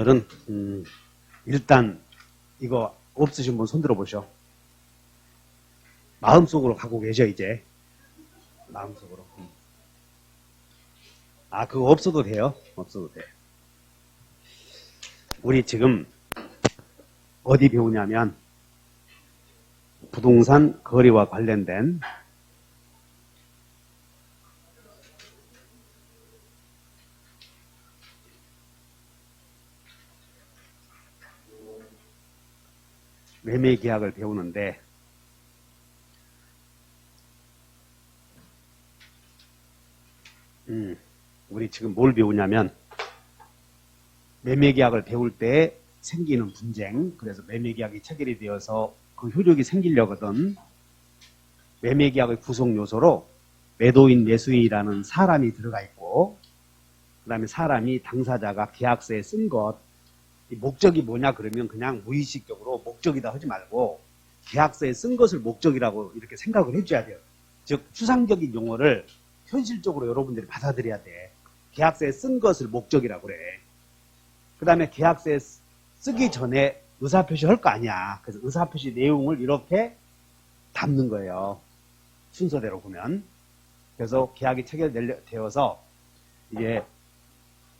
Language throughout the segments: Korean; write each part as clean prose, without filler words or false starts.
오늘은 일단 이거 없으신 분 손 들어보셔. 마음속으로 갖고 계셔 이제. 마음속으로. 아, 그거 없어도 돼요. 없어도 돼. 우리 지금 어디 배우냐면 부동산 거래와 관련된 매매 계약을 배우는데 우리 지금 뭘 배우냐면 매매 계약을 배울 때 생기는 분쟁, 그래서 매매 계약이 체결이 되어서 그 효력이 생기려거든. 매매 계약의 구성 요소로 매도인, 매수인이라는 사람이 들어가 있고, 그 다음에 사람이 당사자가 계약서에 쓴 것, 이 목적이 뭐냐 그러면 그냥 무의식적으로 목적이다 하지 말고 계약서에 쓴 것을 목적이라고 이렇게 생각을 해줘야 돼요. 즉 추상적인 용어를 현실적으로 여러분들이 받아들여야 돼. 계약서에 쓴 것을 목적이라고 그래. 그 다음에 계약서에 쓰기 전에 의사표시 할 거 아니야. 그래서 의사표시 내용을 이렇게 담는 거예요. 순서대로 보면. 그래서 계약이 체결되어서 이제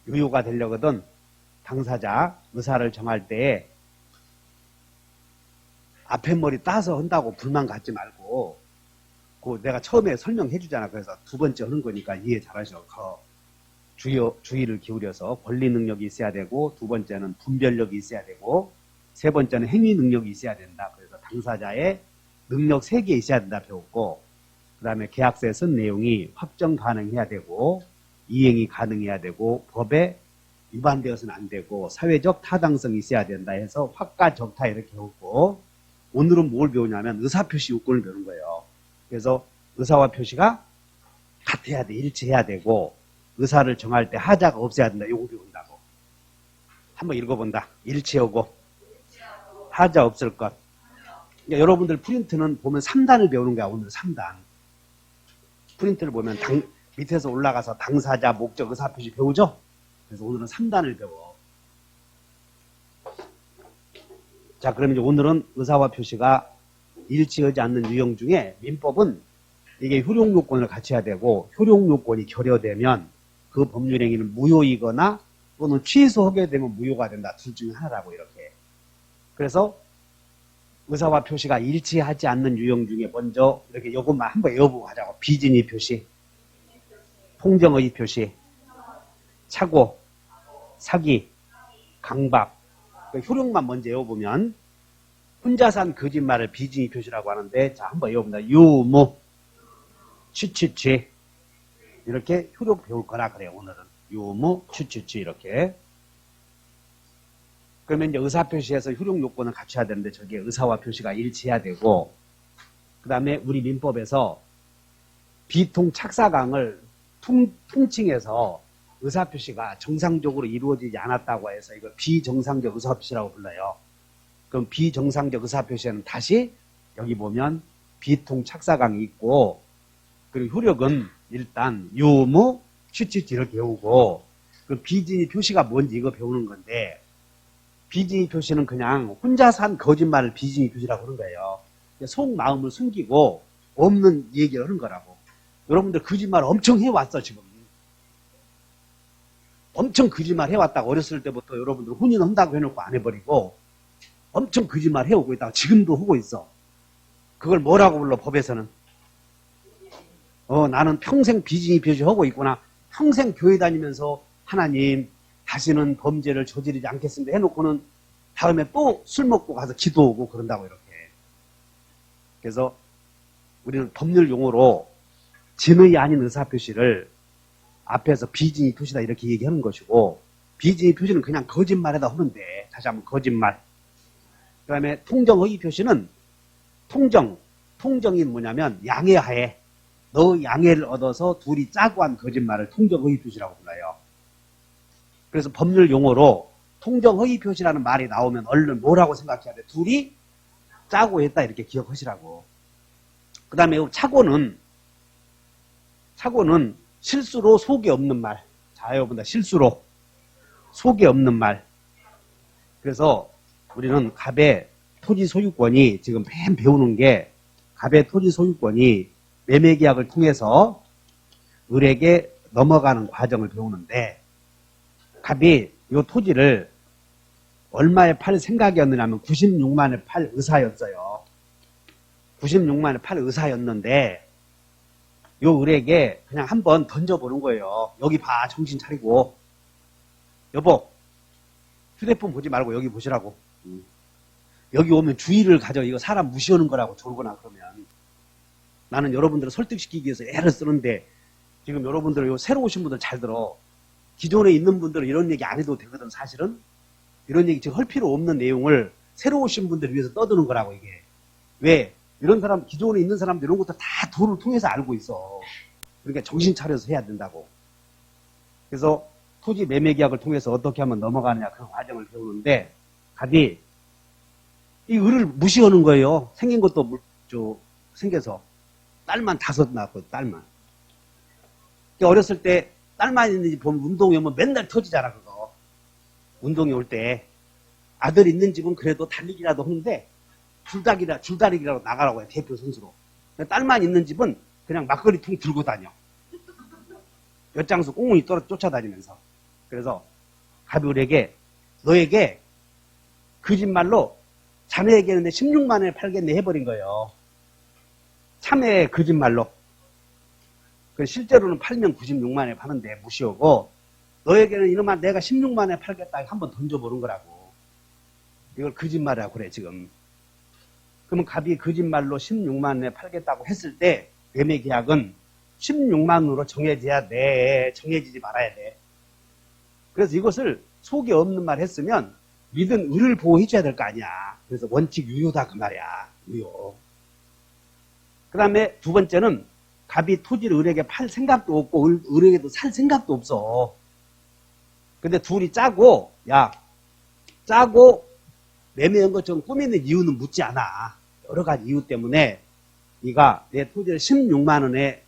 유효가 되려거든 당사자 의사를 정할 때에 앞에 머리 따서 한다고 불만 갖지 말고 그 내가 처음에 설명해 주잖아. 그래서 두 번째 하는 거니까 이해 잘하셔. 주의를 기울여서 권리 능력이 있어야 되고, 두 번째는 분별력이 있어야 되고, 세 번째는 행위 능력이 있어야 된다. 그래서 당사자의 능력 3개 있어야 된다 배웠고, 그 다음에 계약서에 쓴 내용이 확정 가능해야 되고, 이행이 가능해야 되고, 법에 위반되어서는 안 되고, 사회적 타당성이 있어야 된다 해서 확가 적타 이렇게 배웠고, 오늘은 뭘 배우냐면 의사표시 요건을 배우는 거예요. 그래서 의사와 표시가 같아야 돼. 일치해야 되고, 의사를 정할 때 하자가 없어야 된다. 요거 배운다고. 한번 읽어본다. 일치하고 하자 없을 것. 그러니까 여러분들 프린트는 보면 3단을 배우는 거야. 오늘 3단. 프린트를 보면 밑에서 올라가서 당사자, 목적, 의사표시 배우죠? 그래서 오늘은 3단을 배워. 자, 그러면 이제 오늘은 의사와 표시가 일치하지 않는 유형 중에 민법은 이게 효력요건을 갖춰야 되고, 효력요건이 결여되면 그 법률행위는 무효이거나 또는 취소하게 되면 무효가 된다. 둘 중에 하나라고 이렇게. 그래서 의사와 표시가 일치하지 않는 유형 중에 먼저 이렇게 요것만 한번 외워보고 가자고. 비진의 표시, 통정의 표시, 착오, 사기, 강박. 그러니까 효력만 먼저 외워보면 혼자서 한 거짓말을 비진의 표시라고 하는데, 자 한번 외워봅니다. 유무, 취취취. 이렇게 효력 배울 거라 그래요. 오늘은 유무, 취취취 이렇게. 그러면 이제 의사표시에서 효력 요건을 갖춰야 되는데 저게 의사와 표시가 일치해야 되고, 그 다음에 우리 민법에서 비통 착사강을 통칭해서 의사표시가 정상적으로 이루어지지 않았다고 해서 이거 비정상적 의사표시라고 불러요. 그럼 비정상적 의사표시에는 다시 여기 보면 비통 착사강이 있고, 그리고 효력은 일단 유무, 취취취를 배우고, 그 비진의 표시가 뭔지 이거 배우는 건데, 비진의 표시는 그냥 혼자서 한 거짓말을 비진의 표시라고 하는 거예요. 속마음을 숨기고 없는 얘기를 하는 거라고. 여러분들 거짓말 엄청 해왔어 지금. 엄청 거짓말 해왔다고. 어렸을 때부터 여러분들 혼인한다고 해놓고 안 해버리고 엄청 거짓말 해오고 있다고 지금도 하고 있어. 그걸 뭐라고 불러 법에서는? 나는 평생 비진의 표시하고 있구나. 평생 교회 다니면서 하나님 다시는 범죄를 저지르지 않겠습니다 해놓고는 다음에 또 술 먹고 가서 기도하고 그런다고 이렇게. 그래서 우리는 법률 용어로 진의 아닌 의사표시를 앞에서 비진의 표시다 이렇게 얘기하는 것이고, 비진의 표시는 그냥 거짓말에다 하면 돼. 다시 한번 거짓말. 그 다음에 통정허위 표시는 통정이 뭐냐면 양해하에, 너 양해를 얻어서 둘이 짜고 한 거짓말을 통정허위 표시라고 불러요. 그래서 법률 용어로 통정허위 표시라는 말이 나오면 얼른 뭐라고 생각해야 돼? 둘이 짜고 했다 이렇게 기억하시라고. 그 다음에 착오는 실수로 속이 없는 말. 자, 여러분들 실수로 속이 없는 말. 그래서 우리는 갑의 토지 소유권이 지금 맨 배우는 게 갑의 토지 소유권이 매매 계약을 통해서 을에게 넘어가는 과정을 배우는데 갑이 이 토지를 얼마에 팔 생각이었느냐면 96만에 팔 의사였어요. 96만에 팔 의사였는데 요 을에게 그냥 한번 던져보는 거예요. 여기 봐, 정신 차리고. 여보, 휴대폰 보지 말고 여기 보시라고. 여기 오면 주의를 가져. 이거 사람 무시하는 거라고 졸거나 그러면. 나는 여러분들을 설득시키기 위해서 애를 쓰는데 지금 여러분들 요 새로 오신 분들 잘 들어. 기존에 있는 분들은 이런 얘기 안 해도 되거든. 사실은 이런 얘기 지금 할 필요 없는 내용을 새로 오신 분들을 위해서 떠드는 거라고. 이게 왜 이런 사람, 기존에 있는 사람들 이런 것도 다 도를 통해서 알고 있어. 그러니까 정신 차려서 해야 된다고. 그래서 토지 매매 계약을 통해서 어떻게 하면 넘어가느냐 그 과정을 배우는데 갑이 이 을을 무시하는 거예요. 생긴 것도 생겨서 딸만 5 낳았거든. 딸만. 어렸을 때 딸만 있는 집 보면 운동회 오면 맨날 터지잖아. 그거 운동회 올 때 아들 있는 집은 그래도 달리기라도 하는데 줄다리기라도 나가라고 해. 대표 선수로. 딸만 있는 집은 그냥 막걸리통 들고 다녀. 엿장수 꽁무니 쫓아다니면서. 그래서 갑이 을에게 너에게 거짓말로 자네에게는 16만 원에 팔겠네 해버린 거예요. 참외 거짓말로. 실제로는 팔면 96만 원에 파는데 무시하고 너에게는 이놈아 내가 16만 원에 팔겠다 한번 던져보는 거라고. 이걸 거짓말이라고 그래 지금. 그러면 갑이 거짓말로 16만 원에 팔겠다고 했을 때 매매 계약은 16만 원으로 정해져야 돼. 정해지지 말아야 돼. 그래서 이것을 속에 없는 말 했으면 믿은 을을 보호해 줘야 될 거 아니야. 그래서 원칙 유효다 그 말이야. 유효. 그 다음에 두 번째는 갑이 토지를 을에게 팔 생각도 없고 을에게도 살 생각도 없어. 근데 둘이 짜고 매매한 것처럼 꾸미는 이유는 묻지 않아. 여러 가지 이유 때문에 네가 내 토지를 16만 원에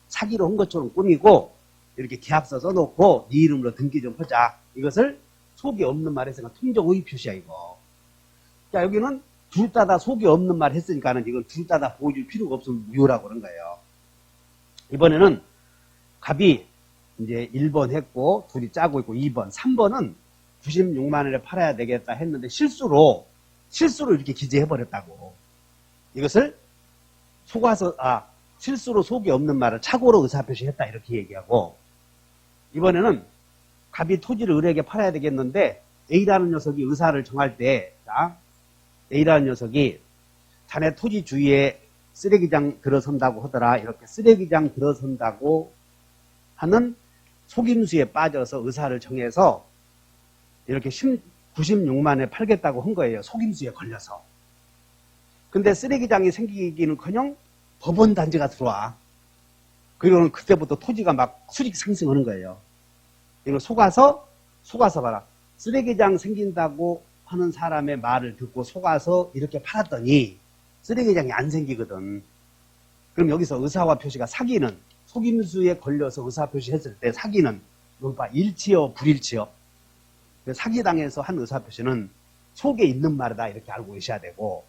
사기로 한 것처럼 꾸미고 이렇게 계약서 써놓고 네 이름으로 등기 좀 하자. 이것을 속이 없는 말 했으니까 통정의 표시야 이거. 자, 여기는 둘 다 속이 없는 말 했으니까는 이건 둘 다 보여줄 필요가 없으면 무효라고 그런 거예요. 이번에는 갑이 이제 1번 했고 둘이 짜고 있고 2번, 3번은 96만 원에 팔아야 되겠다 했는데 실수로 이렇게 기재해버렸다고. 이것을 실수로 속이 없는 말을 착오로 의사표시했다 이렇게 얘기하고 이번에는 갑이 토지를 을에게 팔아야 되겠는데 A라는 녀석이 의사를 정할 때 A라는 녀석이 자네 토지 주위에 쓰레기장 들어선다고 하더라. 이렇게 쓰레기장 들어선다고 하는 속임수에 빠져서 의사를 정해서 이렇게 96만 원에 팔겠다고 한 거예요. 속임수에 걸려서. 근데 쓰레기장이 생기기는커녕 법원 단지가 들어와. 그리고는 그때부터 토지가 막 수직 상승하는 거예요. 이걸 속아서 봐라. 쓰레기장 생긴다고 하는 사람의 말을 듣고 속아서 이렇게 팔았더니 쓰레기장이 안 생기거든. 그럼 여기서 의사와 표시가 사기는 속임수에 걸려서 의사 표시했을 때 사기는 일치요 불일치요. 사기당해서 한 의사 표시는 속에 있는 말이다 이렇게 알고 계셔야 되고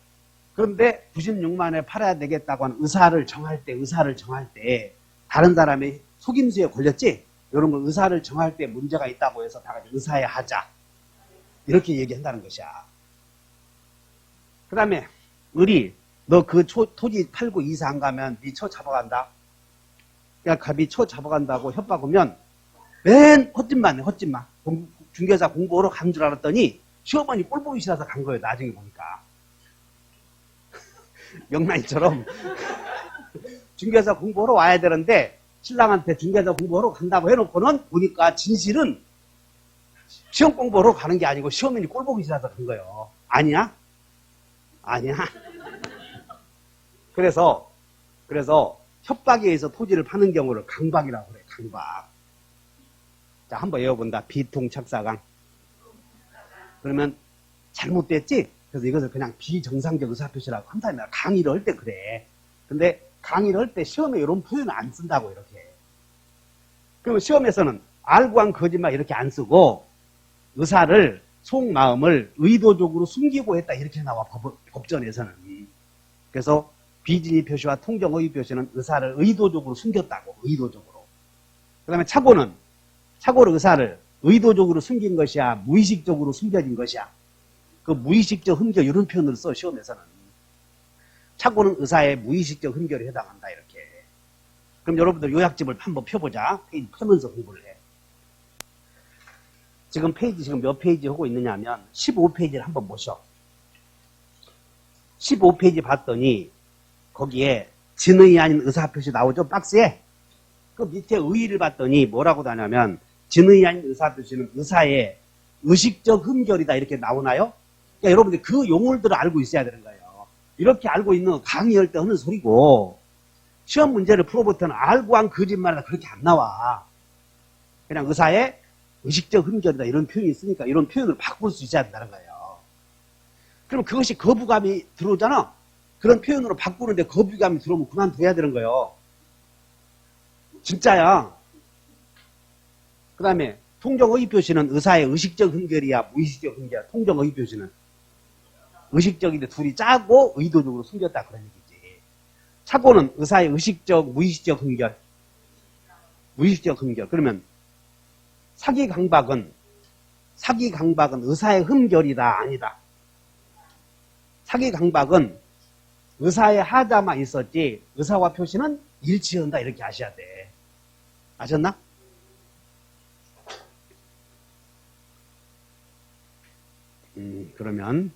그런데 96만 원에 팔아야 되겠다고 하는 의사를 정할 때 다른 사람의 속임수에 걸렸지? 이런 걸 의사를 정할 때 문제가 있다고 해서 다 같이 의사에 하자 이렇게 얘기한다는 것이야. 그 다음에 을이 너 그 토지 팔고 이사 안 가면 네 처 잡아간다. 그러니까 갑이 처 잡아간다고 협박하면 맨 헛짓만 해. 헛짓만. 중개사 공부하러 간 줄 알았더니 시어머니 꼴 보기 싫어서 간 거예요. 나중에 보니까. 명란이처럼 중개사 공부하러 와야 되는데 신랑한테 중개사 공부하러 간다고 해놓고는 보니까 진실은 시험 공부하러 가는 게 아니고 시어머니 꼴 보기 싫어서 간 거예요. 아니야? 아니야. 그래서 협박에 의해서 토지를 파는 경우를 강박이라고 그래. 강박. 자, 한번 외워본다. 비통착사강. 그러면 잘못됐지? 그래서 이것을 그냥 비정상적 의사표시라고 한다면 강의를 할 때 그래. 근데 강의를 할 때 시험에 이런 표현을 안 쓴다고 이렇게. 그러면 시험에서는 알고 한 거짓말 이렇게 안 쓰고 의사를 속마음을 의도적으로 숨기고 했다 이렇게 나와 법전에서는. 그래서 비진의 표시와 통정의 표시는 의사를 의도적으로 숨겼다고. 의도적으로. 그 다음에 착오는 의사를 의도적으로 숨긴 것이야 무의식적으로 숨겨진 것이야. 그 무의식적 흠결 이런 표현을 써 시험에서는. 착오는 의사의 무의식적 흠결에 해당한다 이렇게. 그럼 여러분들 요약집을 한번 펴보자. 페이지 펴면서 공부를 해. 지금 페이지 지금 몇 페이지 하고 있느냐 하면 15페이지를 한번 보셔. 15페이지 봤더니 거기에 진의 아닌 의사표시 나오죠? 박스에. 그 밑에 의의를 봤더니 뭐라고 하냐면 진의 아닌 의사표시는 의사의 의식적 흠결이다 이렇게 나오나요? 그러니까 여러분들 그 용어들을 알고 있어야 되는 거예요. 이렇게 알고 있는 강의할 때 하는 소리고 시험 문제를 풀어볼 때는 알고 한 거짓말이라 그렇게 안 나와. 그냥 의사의 의식적 흠결이다 이런 표현이 있으니까 이런 표현을 바꿀 수 있어야 된다는 거예요. 그럼 그것이 거부감이 들어오잖아. 그런 표현으로 바꾸는데 거부감이 들어오면 그만둬야 되는 거예요. 진짜야. 그 다음에 통정의 표시는 의사의 의식적 흠결이야 무의식적 흠결. 통정의 표시는 의식적인데 둘이 짜고 의도적으로 숨겼다 그런 얘기지. 착오는 의사의 의식적 무의식적 흠결. 무의식적 흠결. 그러면 사기 강박은 의사의 흠결이다 아니다. 사기 강박은 의사의 하자만 있었지 의사와 표시는 일치한다 이렇게 아셔야 돼. 아셨나? 그러면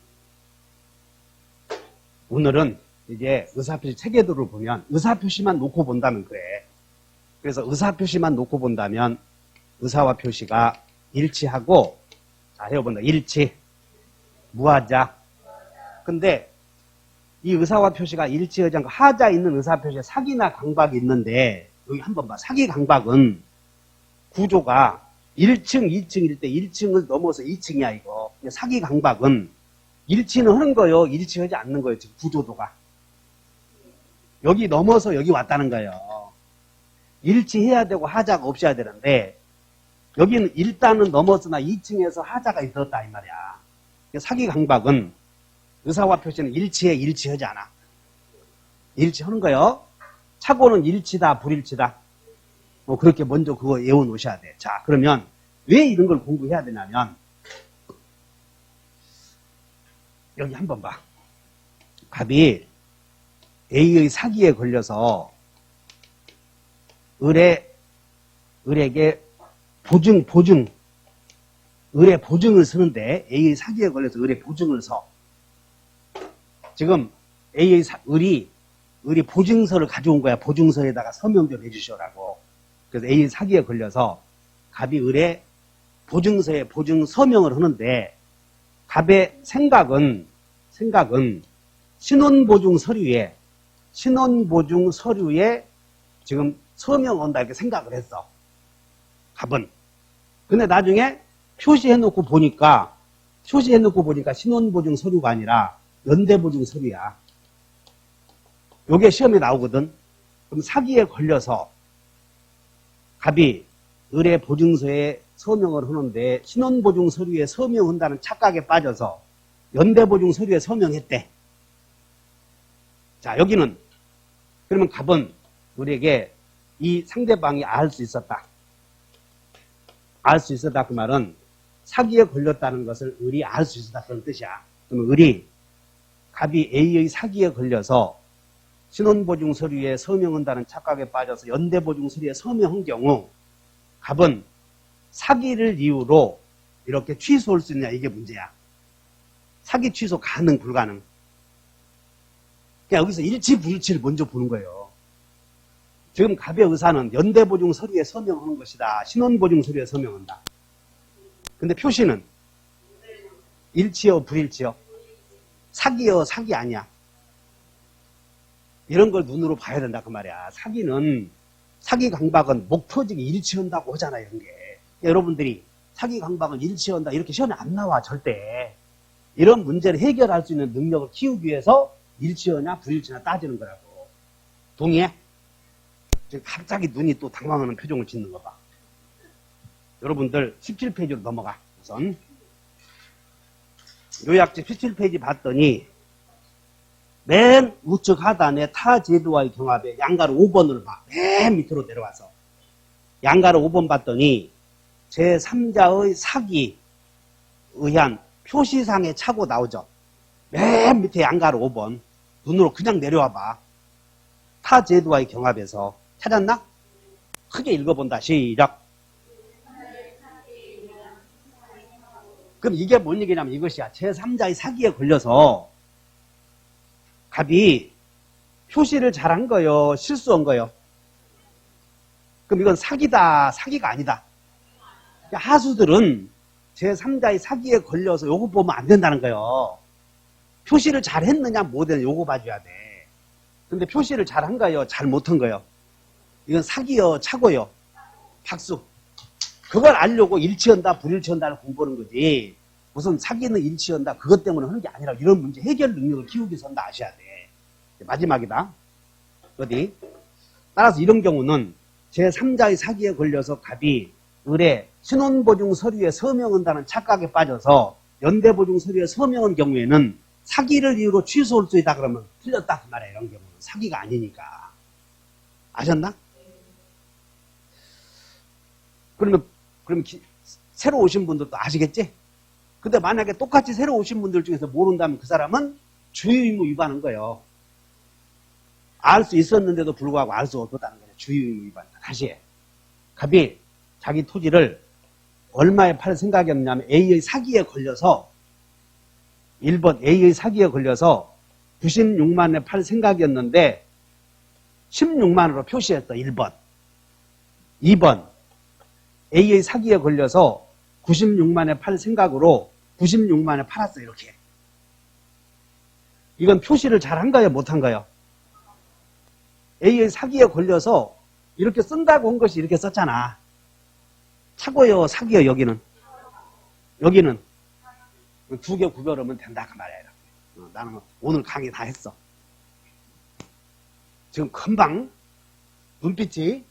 오늘은 이제 의사표시 체계도를 보면 의사표시만 놓고 본다면 그래. 그래서 의사표시만 놓고 본다면 의사와 표시가 일치하고 자 해봅니다. 일치 무하자. 근데 이 의사와 표시가 일치하지 않고 하자 있는 의사표시에 사기나 강박이 있는데 여기 한번 봐. 사기 강박은 구조가 1층, 2층일 때 1층을 넘어서 2층이야 이거. 사기 강박은 일치는 하는 거예요. 일치하지 않는 거예요. 지금 구조도가. 여기 넘어서 여기 왔다는 거예요. 일치해야 되고 하자가 없어야 되는데 여기는 일단은 넘어서나 2층에서 하자가 있었다 이 말이야. 사기 강박은 의사와 표시는 일치하지 않아. 일치하는 거예요. 착오는 일치다 불일치다. 그렇게 먼저 그거 외워 놓으셔야 돼. 자, 그러면 왜 이런 걸 공부해야 되냐면 여기 한번 봐. 갑이 A의 사기에 걸려서 을에게 을의 보증을 쓰는데 A의 사기에 걸려서 을의 보증을 서. 지금 을이 보증서를 가져온 거야. 보증서에다가 서명 좀 해주시라고. 그래서 A의 사기에 걸려서 갑이 을의 보증서에 보증 서명을 하는데 갑의 생각은 신원보증 서류에 지금 서명한다 이렇게 생각을 했어. 갑은. 근데 나중에 표시해놓고 보니까 신원보증 서류가 아니라 연대보증 서류야. 요게 시험에 나오거든. 그럼 사기에 걸려서 갑이 을의 보증서에 서명을 하는데 신원보증 서류에 서명한다는 착각에 빠져서 연대보증 서류에 서명했대. 자, 여기는 그러면 갑은 을에게 이 상대방이 알 수 있었다. 알 수 있었다 그 말은 사기에 걸렸다는 것을 을이 알 수 있었다 그런 뜻이야. 그러면 갑이 A의 사기에 걸려서 신원보증 서류에 서명한다는 착각에 빠져서 연대보증 서류에 서명한 경우 갑은 사기를 이유로 이렇게 취소할 수 있냐 이게 문제야. 사기 취소 가능 불가능. 그냥 여기서 일치 불일치를 먼저 보는 거예요. 지금 갑의 의사는 연대보증 서류에 서명하는 것이다. 신원보증 서류에 서명한다. 근데 표시는 일치요 불일치요? 사기요 사기 아니야. 이런 걸 눈으로 봐야 된다 그 말이야. 사기 강박은 목표적이 일치한다고 하잖아 이런 게. 여러분들이 사기 강박은 일치한다 이렇게 시험에 안 나와 절대. 이런 문제를 해결할 수 있는 능력을 키우기 위해서 일치하냐 불일치냐 따지는 거라고. 동의해? 지금 갑자기 눈이 또 당황하는 표정을 짓는 거 봐. 여러분들 17페이지로 넘어가 우선. 요약집 17페이지 봤더니 맨 우측 하단에 타 제도와의 경합에 양가로 5번을 봐. 맨 밑으로 내려와서 양가로 5번 봤더니 제3자의 사기에 의한 표시상의 착오 나오죠. 맨 밑에 양가로 5번 눈으로 그냥 내려와 봐. 타 제도와의 경합에서 찾았나? 크게 읽어본다. 시작. 그럼 이게 뭔 얘기냐면 이것이야. 제3자의 사기에 걸려서 갑이 표시를 잘한 거요? 실수한 거요? 그럼 이건 사기다, 사기가 아니다. 하수들은 제3자의 사기에 걸려서 요거 보면 안 된다는 거예요. 표시를 잘 했느냐 못했느냐 요거 봐줘야 돼. 근데 표시를 잘한 거요? 잘 못한 거요? 이건 사기요, 착오요. 박수. 그걸 알려고 일치한다, 불일치한다를 공부하는 거지. 무슨 사기는 일치한다, 그것 때문에 하는 게 아니라 이런 문제 해결 능력을 키우기 위해서 한다 아셔야 돼. 마지막이다. 어디? 따라서 이런 경우는 제3자의 사기에 걸려서 갑이 을에 신혼보증 서류에 서명한다는 착각에 빠져서 연대보증 서류에 서명한 경우에는 사기를 이유로 취소할 수 있다 그러면 틀렸다 그 말이야. 이런 경우는 사기가 아니니까. 아셨나? 그러면 새로 오신 분들도 아시겠지? 근데 만약에 똑같이 새로 오신 분들 중에서 모른다면 그 사람은 주의 의무 위반한 거예요. 알 수 있었는데도 불구하고 알 수 없었다는 거예요. 주의 의무 위반. 다시 해. 갑이 자기 토지를 얼마에 팔 생각이었냐면 A의 사기에 걸려서 1번 A의 사기에 걸려서 96만에 팔 생각이었는데 16만으로 표시했어. 1번. 2번 A의 사기에 걸려서 96만에 팔 생각으로 96만에 팔았어. 이렇게. 이건 표시를 잘한 거예요? 못한 거예요? A의 사기에 걸려서 이렇게 쓴다고 한 것이 이렇게 썼잖아. 착오요, 사기요, 여기는? 여기는? 두 개 구별하면 된다, 그 말이야. 나는 오늘 강의 다 했어. 지금 금방, 눈빛이,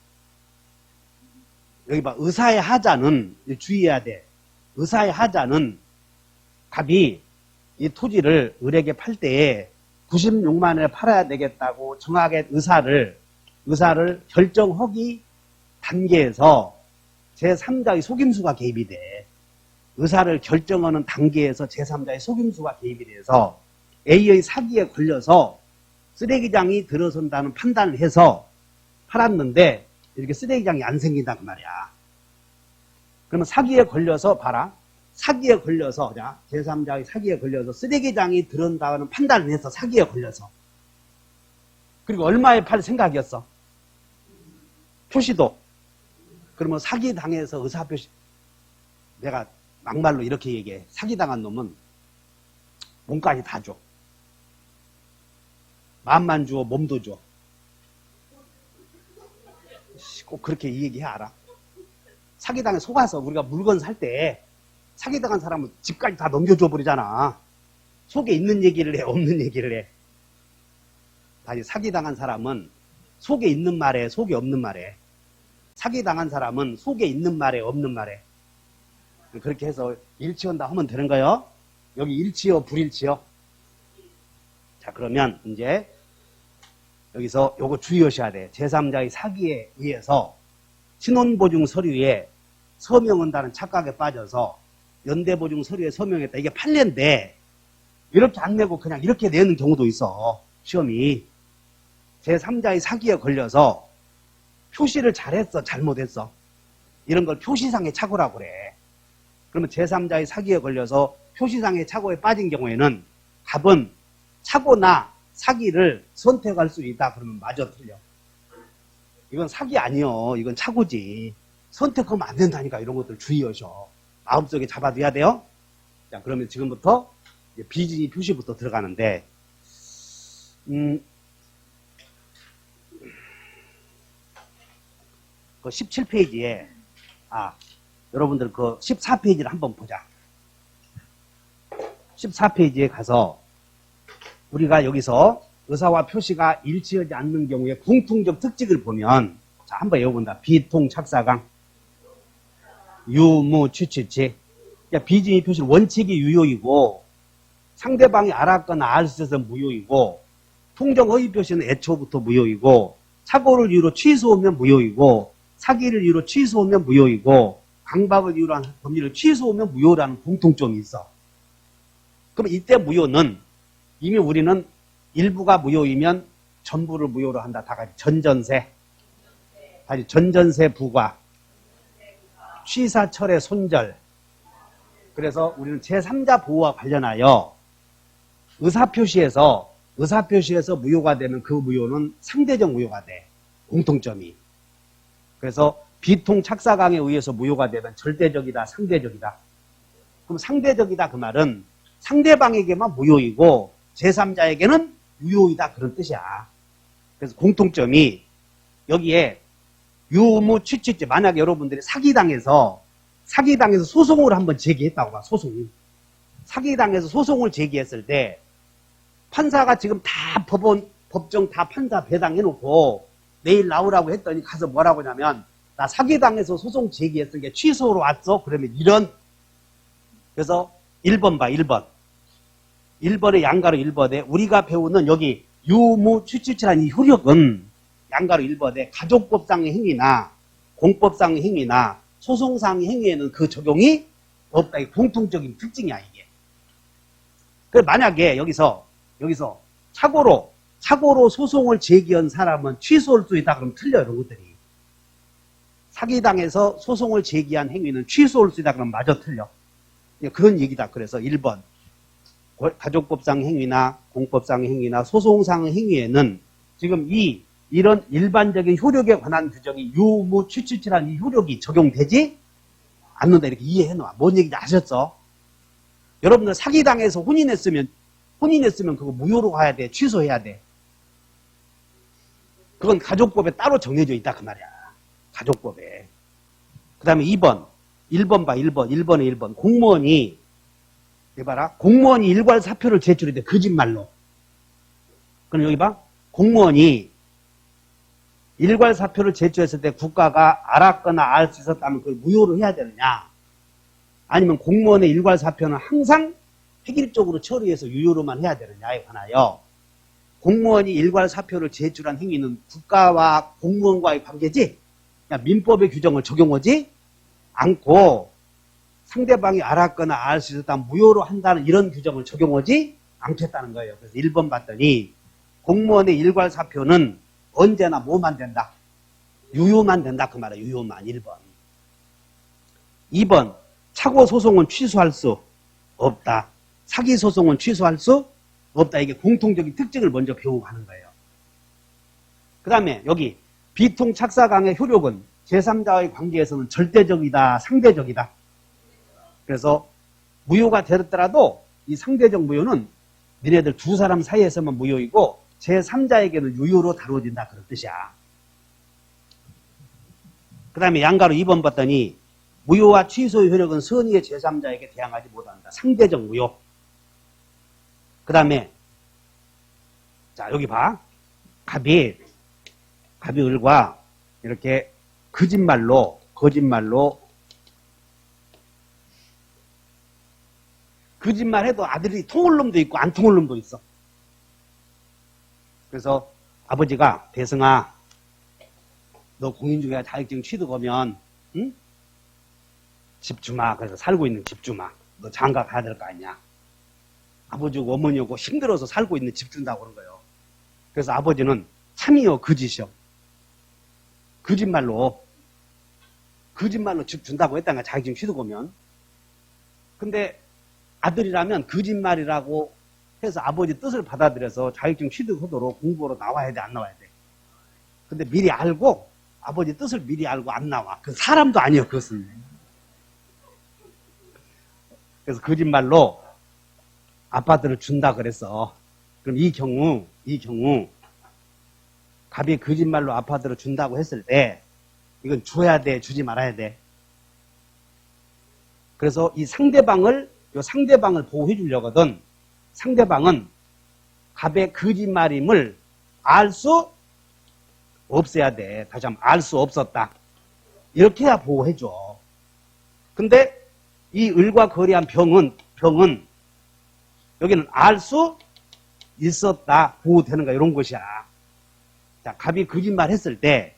여기 봐, 의사의 하자는, 주의해야 돼. 의사의 하자는 갑이 이 토지를 을에게 팔 때에 96만원에 팔아야 되겠다고 정확하게 의사를 결정하기 단계에서 제3자의 속임수가 개입이 돼. 의사를 결정하는 단계에서 제3자의 속임수가 개입이 돼서 A의 사기에 걸려서 쓰레기장이 들어선다는 판단을 해서 팔았는데 이렇게 쓰레기장이 안 생긴다 그 말이야. 그러면 사기에 걸려서 봐라. 사기에 걸려서 제3자의 사기에 걸려서 쓰레기장이 들어온다는 판단을 해서 사기에 걸려서 그리고 얼마에 팔 생각이었어? 표시도. 그러면 사기당해서 의사표시 내가 막말로 이렇게 얘기해. 사기당한 놈은 몸까지 다 줘. 마음만 주어 몸도 줘. 꼭 그렇게 이 얘기해 알아. 사기당해 속아서 우리가 물건 살 때 사기당한 사람은 집까지 다 넘겨줘 버리잖아. 속에 있는 얘기를 해, 없는 얘기를 해. 다시 사기당한 사람은 속에 있는 말에, 속에 없는 말에. 사기당한 사람은 속에 있는 말에, 없는 말에. 그렇게 해서 일치한다 하면 되는 거예요. 여기 일치요, 불일치요? 자, 그러면 이제 여기서 요거 주의하셔야 돼. 제3자의 사기에 의해서 신혼보증 서류에 서명한다는 착각에 빠져서 연대보증 서류에 서명했다. 이게 판례인데 이렇게 안 내고 그냥 이렇게 내는 경우도 있어. 시험이. 제3자의 사기에 걸려서 표시를 잘했어, 잘못했어. 이런 걸 표시상의 착오라고 그래. 그러면 제3자의 사기에 걸려서 표시상의 착오에 빠진 경우에는 갑은 착오나 사기를 선택할 수 있다. 그러면 맞아, 틀려? 이건 사기 아니요. 이건 착오지. 선택하면 안 된다니까. 이런 것들 주의하셔. 마음속에 잡아둬야 돼요. 자, 그러면 지금부터 이제 비진이 표시부터 들어가는데 그 17페이지에 여러분들 그 14페이지를 한번 보자. 14페이지에 가서 우리가 여기서 의사와 표시가 일치하지 않는 경우에 공통적 특징을 보면 자, 한번 외워본다. 비통 착사강 유무 취취치. 그러니까 비진이 표시는 원칙이 유효이고 상대방이 알았거나 알 수 있어서 무효이고, 통정허위 표시는 애초부터 무효이고, 착오를 이유로 취소하면 무효이고, 사기를 이유로 취소하면 무효이고, 강박을 이유로 한 범죄를 취소하면 무효라는 공통점이 있어. 그럼 이때 무효는 이미 우리는 일부가 무효이면 전부를 무효로 한다. 다 같이 전전세, 다시 전전세 부과, 취사철의 손절. 그래서 우리는 제3자 보호와 관련하여 의사표시에서 무효가 되면 그 무효는 상대적 무효가 돼. 공통점이. 그래서 비통착사강에 의해서 무효가 되면 절대적이다, 상대적이다. 그럼 상대적이다 그 말은 상대방에게만 무효이고 제3자에게는 유효이다 그런 뜻이야. 그래서 공통점이 여기에 유무 취취죄, 만약에 여러분들이 사기당해서 소송을 한번 제기했다고 봐. 사기당해서 소송을 제기했을 때 판사가 지금 다 법정 다 판사 배당해놓고 내일 나오라고 했더니 가서 뭐라고 하냐면 나 사기당해서 소송 제기했으니까 취소로 왔어. 그러면 그래서 1번 봐. 1번의 양가로 1번에 우리가 배우는 여기 유무 취취라는 이 효력은 양가로 1번에 가족법상의 행위나 공법상의 행위나 소송상의 행위에는 그 적용이 없다. 이 공통적인 특징이야 이게. 그래서 만약에 여기서 착오로 소송을 제기한 사람은 취소할 수 있다. 그러면 틀려 이런 것들이. 사기당해서 소송을 제기한 행위는 취소할 수 있다. 그러면 마저 틀려. 그런 얘기다. 그래서 1번 가족법상 행위나 공법상 행위나 소송상 행위에는 지금 이런 일반적인 효력에 관한 규정이 유무취취라는 이 효력이 적용되지 않는다. 이렇게 이해해 놓아. 뭔 얘기인지 아셨어? 여러분들 사기당해서 혼인했으면 그거 무효로 가야 돼. 취소해야 돼. 그건 가족법에 따로 정해져 있다 그 말이야. 가족법에. 그 다음에 2번. 1번 봐. 1번에 공무원이 일괄 사표를 제출했대. 거짓말로. 그럼 여기 봐. 공무원이 일괄 사표를 제출했을 때 국가가 알았거나 알 수 있었다면 그걸 무효로 해야 되느냐? 아니면 공무원의 일괄 사표는 항상 획일적으로 처리해서 유효로만 해야 되느냐에 관하여 공무원이 일괄 사표를 제출한 행위는 국가와 공무원과의 관계지 민법의 규정을 적용하지 않고 상대방이 알았거나 알 수 있었다면 무효로 한다는 이런 규정을 적용하지 않겠다는 거예요. 그래서 1번 봤더니 공무원의 일괄 사표는 언제나 뭐만 된다? 유효만 된다 그 말이에요. 유효만 1번. 2번 착오 소송은 취소할 수 없다. 사기 소송은 취소할 수 없다. 이게 공통적인 특징을 먼저 배우고 가는 거예요. 그 다음에 여기 비통착사강의 효력은 제3자와의 관계에서는 절대적이다, 상대적이다. 그래서 무효가 되었더라도 이 상대적 무효는 니네들 두 사람 사이에서만 무효이고 제3자에게는 유효로 다루어진다 그런 뜻이야. 그 다음에 양가로 2번 봤더니 무효와 취소의 효력은 선의의 제3자에게 대항하지 못한다. 상대적 무효. 그 다음에 자 여기 봐. 갑이 을과 이렇게 거짓말로 거짓말해도 아들이 통할 놈도 있고 안 통할 놈도 있어. 그래서 아버지가 대승아 너 공인중개사 자격증 취득하면 응? 집 주마. 그래서 살고 있는 집 주마. 너 장가 가야 될 거 아니냐. 아버지고 어머니고 힘들어서 살고 있는 집 준다고 그런 거예요. 그래서 아버지는 참이요 거짓이요. 거짓말로 집 준다고 했다가 자격증 취득하면. 근데 아들이라면 거짓말이라고 해서 아버지 뜻을 받아들여서 자격증 취득하도록 공부하러 나와야 돼, 안 나와야 돼? 근데 미리 알고, 아버지 뜻을 미리 알고 안 나와. 그 사람도 아니에요, 그것은. 그래서 거짓말로 아파트를 준다 그랬어. 그럼 이 경우, 갑이 거짓말로 아파트를 준다고 했을 때, 이건 줘야 돼, 주지 말아야 돼. 그래서 이 상대방을 보호해 주려거든. 상대방은 갑의 거짓말임을 알 수 없어야 돼. 다시 한번 알 수 없었다. 이렇게 해야 보호해 줘. 근데 이 을과 거래한 병은 여기는 알 수 있었다, 보호되는 거 이런 것이야. 자, 갑이 거짓말 했을 때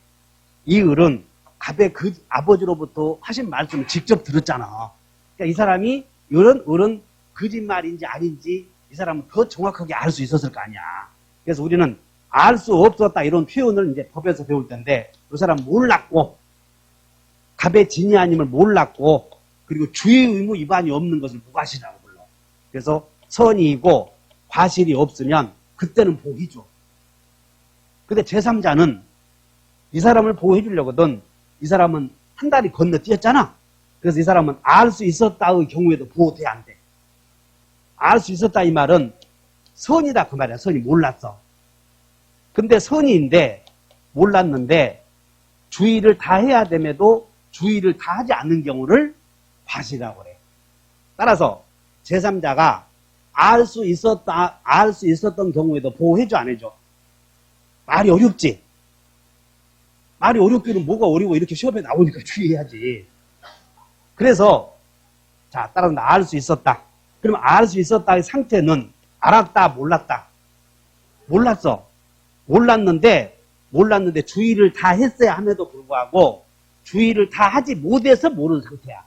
이 을은 갑의 그 아버지로부터 하신 말씀을 직접 들었잖아. 그러니까 이 사람이 을은 거짓말인지 아닌지 이 사람은 더 정확하게 알 수 있었을 거 아니야. 그래서 우리는 알 수 없었다 이런 표현을 이제 법에서 배울 텐데 이 사람 몰랐고 갑의 진이 아님을 몰랐고 그리고 주의 의무 위반이 없는 것을 무과실이라고 불러. 그래서 선의이고 과실이 없으면 그때는 보호해줘. 근데 제3자는 이 사람을 보호해 주려거든 이 사람은 한 달이 건너뛰었잖아. 그래서 이 사람은 알 수 있었다의 경우에도 보호돼야 안 돼. 알 수 있었다 이 말은 선이다 그 말이야. 선이 몰랐어. 근데 선의인데 몰랐는데 주의를 다 해야 됨에도 주의를 다 하지 않는 경우를 과실이라고 그래. 따라서 제3자가 알 수 있었던 경우에도 보호해줘 안 해줘? 말이 어렵지? 말이 어렵기는 뭐가 어려워. 이렇게 시험에 나오니까 주의해야지. 그래서 자 따라서 알 수 있었다. 그럼 알 수 있었다의 상태는 알았다 몰랐다. 몰랐어. 몰랐는데 주의를 다 했어야 함에도 불구하고 주의를 다 하지 못해서 모르는 상태야.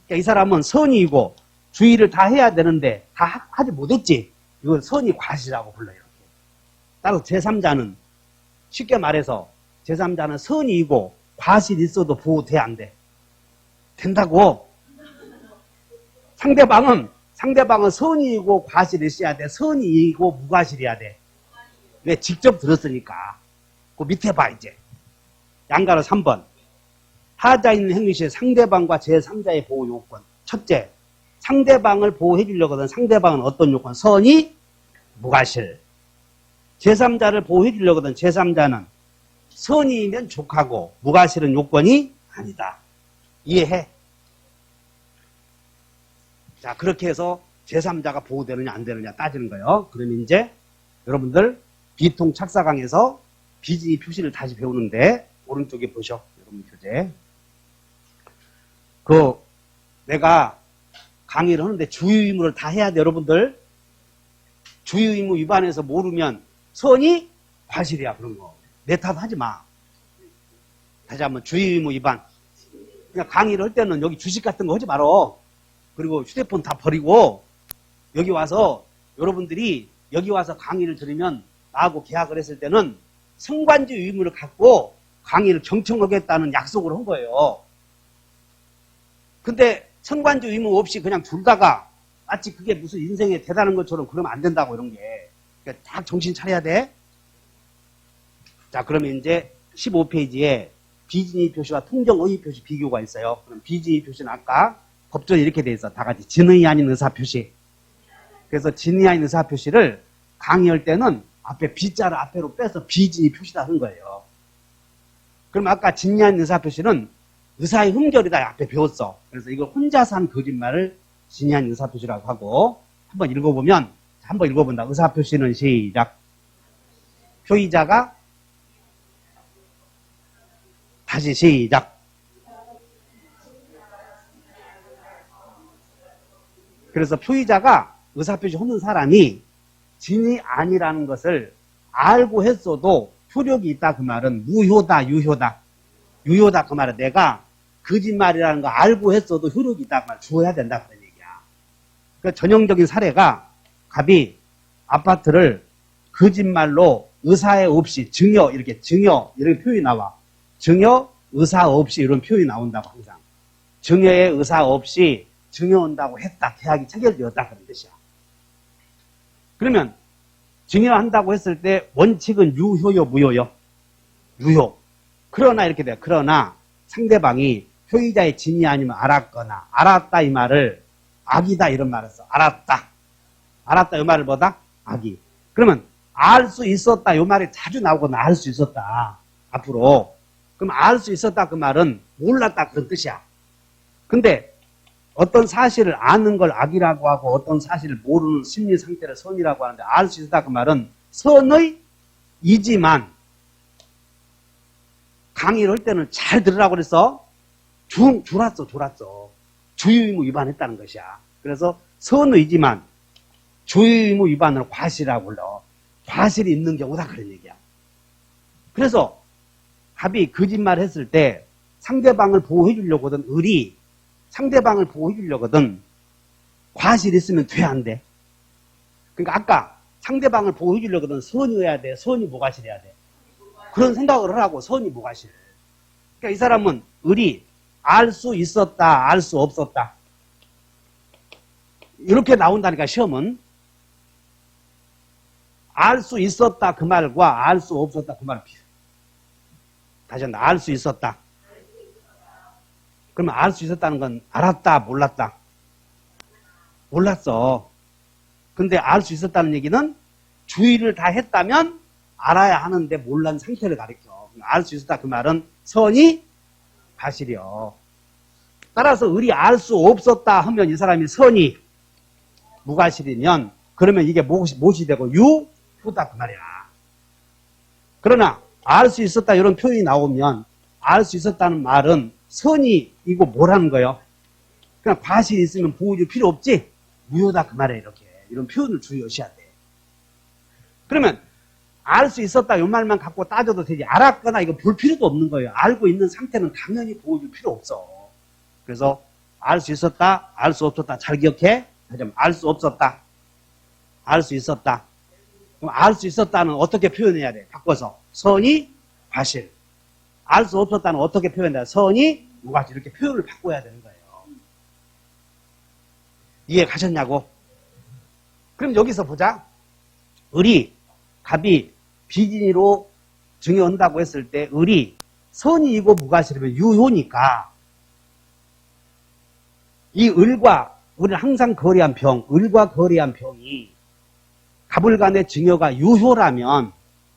그러니까 이 사람은 선의이고 주의를 다 해야 되는데 다 하지 못했지. 이걸 선의 과실이라고 불러요. 이렇게. 따라서 제3자는 쉽게 말해서 제3자는 선의이고 과실이 있어도 보호돼야 안 돼. 된다고. 상대방은 선의이고 과실이 있어야 돼. 선의이고 무과실이어야 돼. 왜? 직접 들었으니까. 그 밑에 봐 이제. 양가로 3번. 하자 있는 행위 시에 상대방과 제3자의 보호 요건. 첫째, 상대방을 보호해 주려고 하던 상대방은 어떤 요건? 선의, 무과실. 제3자를 보호해 주려고 하던 제3자는 선의이면 족하고 무과실은 요건이 아니다. 이해해? 자, 그렇게 해서 제3자가 보호되느냐 안 되느냐 따지는 거예요. 그럼 이제 여러분들 비통 착사강에서 비진이 표시를 다시 배우는데 오른쪽에 보셔. 여러분 교재. 내가 강의를 하는데 주의 의무를 다 해야 돼, 여러분들. 주의 의무 위반해서 모르면 선의 과실이야, 그런 거. 내 탓 하지 마. 다시 한번 주의 의무 위반. 그냥 강의를 할 때는 여기 주식 같은 거 하지 말어. 그리고 휴대폰 다 버리고 여기 와서 여러분들이 여기 와서 강의를 들으면 나하고 계약을 했을 때는 성관지 의무를 갖고 강의를 경청하겠다는 약속을 한 거예요. 근데 성관지 의무 없이 그냥 둘다가 마치 그게 무슨 인생에 대단한 것처럼 그러면 안 된다고 이런 게. 그러니까 딱 정신 차려야 돼. 자, 그러면 이제 15페이지에 비진의 표시와 통정의 표시 비교가 있어요. 그럼 비진의 표시는 아까 법전에 이렇게 돼 있어. 다 같이 진의 아닌 의사 표시. 그래서 진의 아닌 의사 표시를 강의할 때는 앞에 비자를 앞으로 빼서 비진의 표시다 한 거예요. 그럼 아까 진의 아닌 의사 표시는 의사의 흠결이다 앞에 배웠어. 그래서 이걸 혼자서 한 거짓말을 진의 아닌 의사 표시라고 하고 한번 읽어보면 한번 읽어본다. 의사 표시는 시작. 표의자가 다시 시작. 그래서 표의자가 의사표시 하는 사람이 진이 아니라는 것을 알고 했어도 효력이 있다 그 말은 무효다 유효다. 유효다 그 말은 내가 거짓말이라는 거 알고 했어도 효력이 있다 그 말 주어야 된다 그런 얘기야. 그 전형적인 사례가 갑이 아파트를 거짓말로 의사에 없이 증여 이렇게 표현이 나와. 증여 의사 없이 이런 표현이 나온다고 항상. 증여의 의사 없이 증여한다고 했다. 계약이 체결되었다 그런 뜻이야. 그러면 증여한다고 했을 때 원칙은 유효요 무효요? 유효. 그러나 이렇게 돼요. 그러나 상대방이 표의자의 진이 아니면 알았거나 알았다 이 말을 악이다 이런 말을 써. 알았다. 알았다 이 말을 뭐다? 악이. 그러면 알 수 있었다 이 말이 자주 나오거나 알 수 있었다. 앞으로. 그럼 알 수 있었다 그 말은 몰랐다 그런 뜻이야. 근데 어떤 사실을 아는 걸 악이라고 하고 어떤 사실을 모르는 심리 상태를 선이라고 하는데 알 수 있다 그 말은 선의 이지만 강의를 할 때는 잘 들으라고 그랬어. 졸았어. 주의 의무 위반했다는 것이야. 그래서 선의지만 주의의무 위반을 과실이라고 불러. 과실이 있는 경우다 그런 얘기야. 그래서 갑이 거짓말 했을 때 상대방을 보호해 주려거든 을이 상대방을 보호해 주려거든 과실이 있으면 돼 안 돼? 그러니까 아까 상대방을 보호해 주려거든 선이어야 돼? 선이 무과실해야 돼? 그런 생각을 하라고 선이 무과실. 그러니까 이 사람은 을이 알 수 있었다 알 수 없었다 이렇게 나온다니까 시험은. 알 수 있었다 그 말과 알 수 없었다 그 말은 비슷해. 다시 한번 알 수 있었다. 그러면 알 수 있었다는 건 알았다 몰랐다? 몰랐어. 근데 알 수 있었다는 얘기는 주의를 다 했다면 알아야 하는데 몰란 상태를 가리켜. 알 수 있었다 그 말은 선이 과실이요. 따라서 을이 알 수 없었다 하면 이 사람이 선이 무과실이면 그러면 이게 못이 되고 유효다 그 말이야. 그러나 알 수 있었다 이런 표현이 나오면 알 수 있었다는 말은 선이 이거 뭐라는 거예요? 그냥 과실이 있으면 보호해줄 필요 없지? 무효다 그 말이에요. 이렇게 이런 표현을 주의하셔야 돼. 그러면 알 수 있었다 이 말만 갖고 따져도 되지 알았거나 이거 볼 필요도 없는 거예요. 알고 있는 상태는 당연히 보호해줄 필요 없어. 그래서 알 수 있었다 알 수 없었다 잘 기억해. 알 수 없었다 알 수 있었다. 그럼 알 수 있었다는 어떻게 표현해야 돼? 바꿔서 선이 과실. 알 수 없었다는 어떻게 표현해야 돼? 선이 무과실. 이렇게 표현을 바꿔야 되는 거예요. 이해 가셨냐고? 그럼 여기서 보자. 을이 갑이 비진이로 증여한다고 했을 때 을이 선이이고 무과실이면 유효니까 이 을과 우리는 항상 거래한 병, 을과 거래한 병이 갑을 간의 증여가 유효라면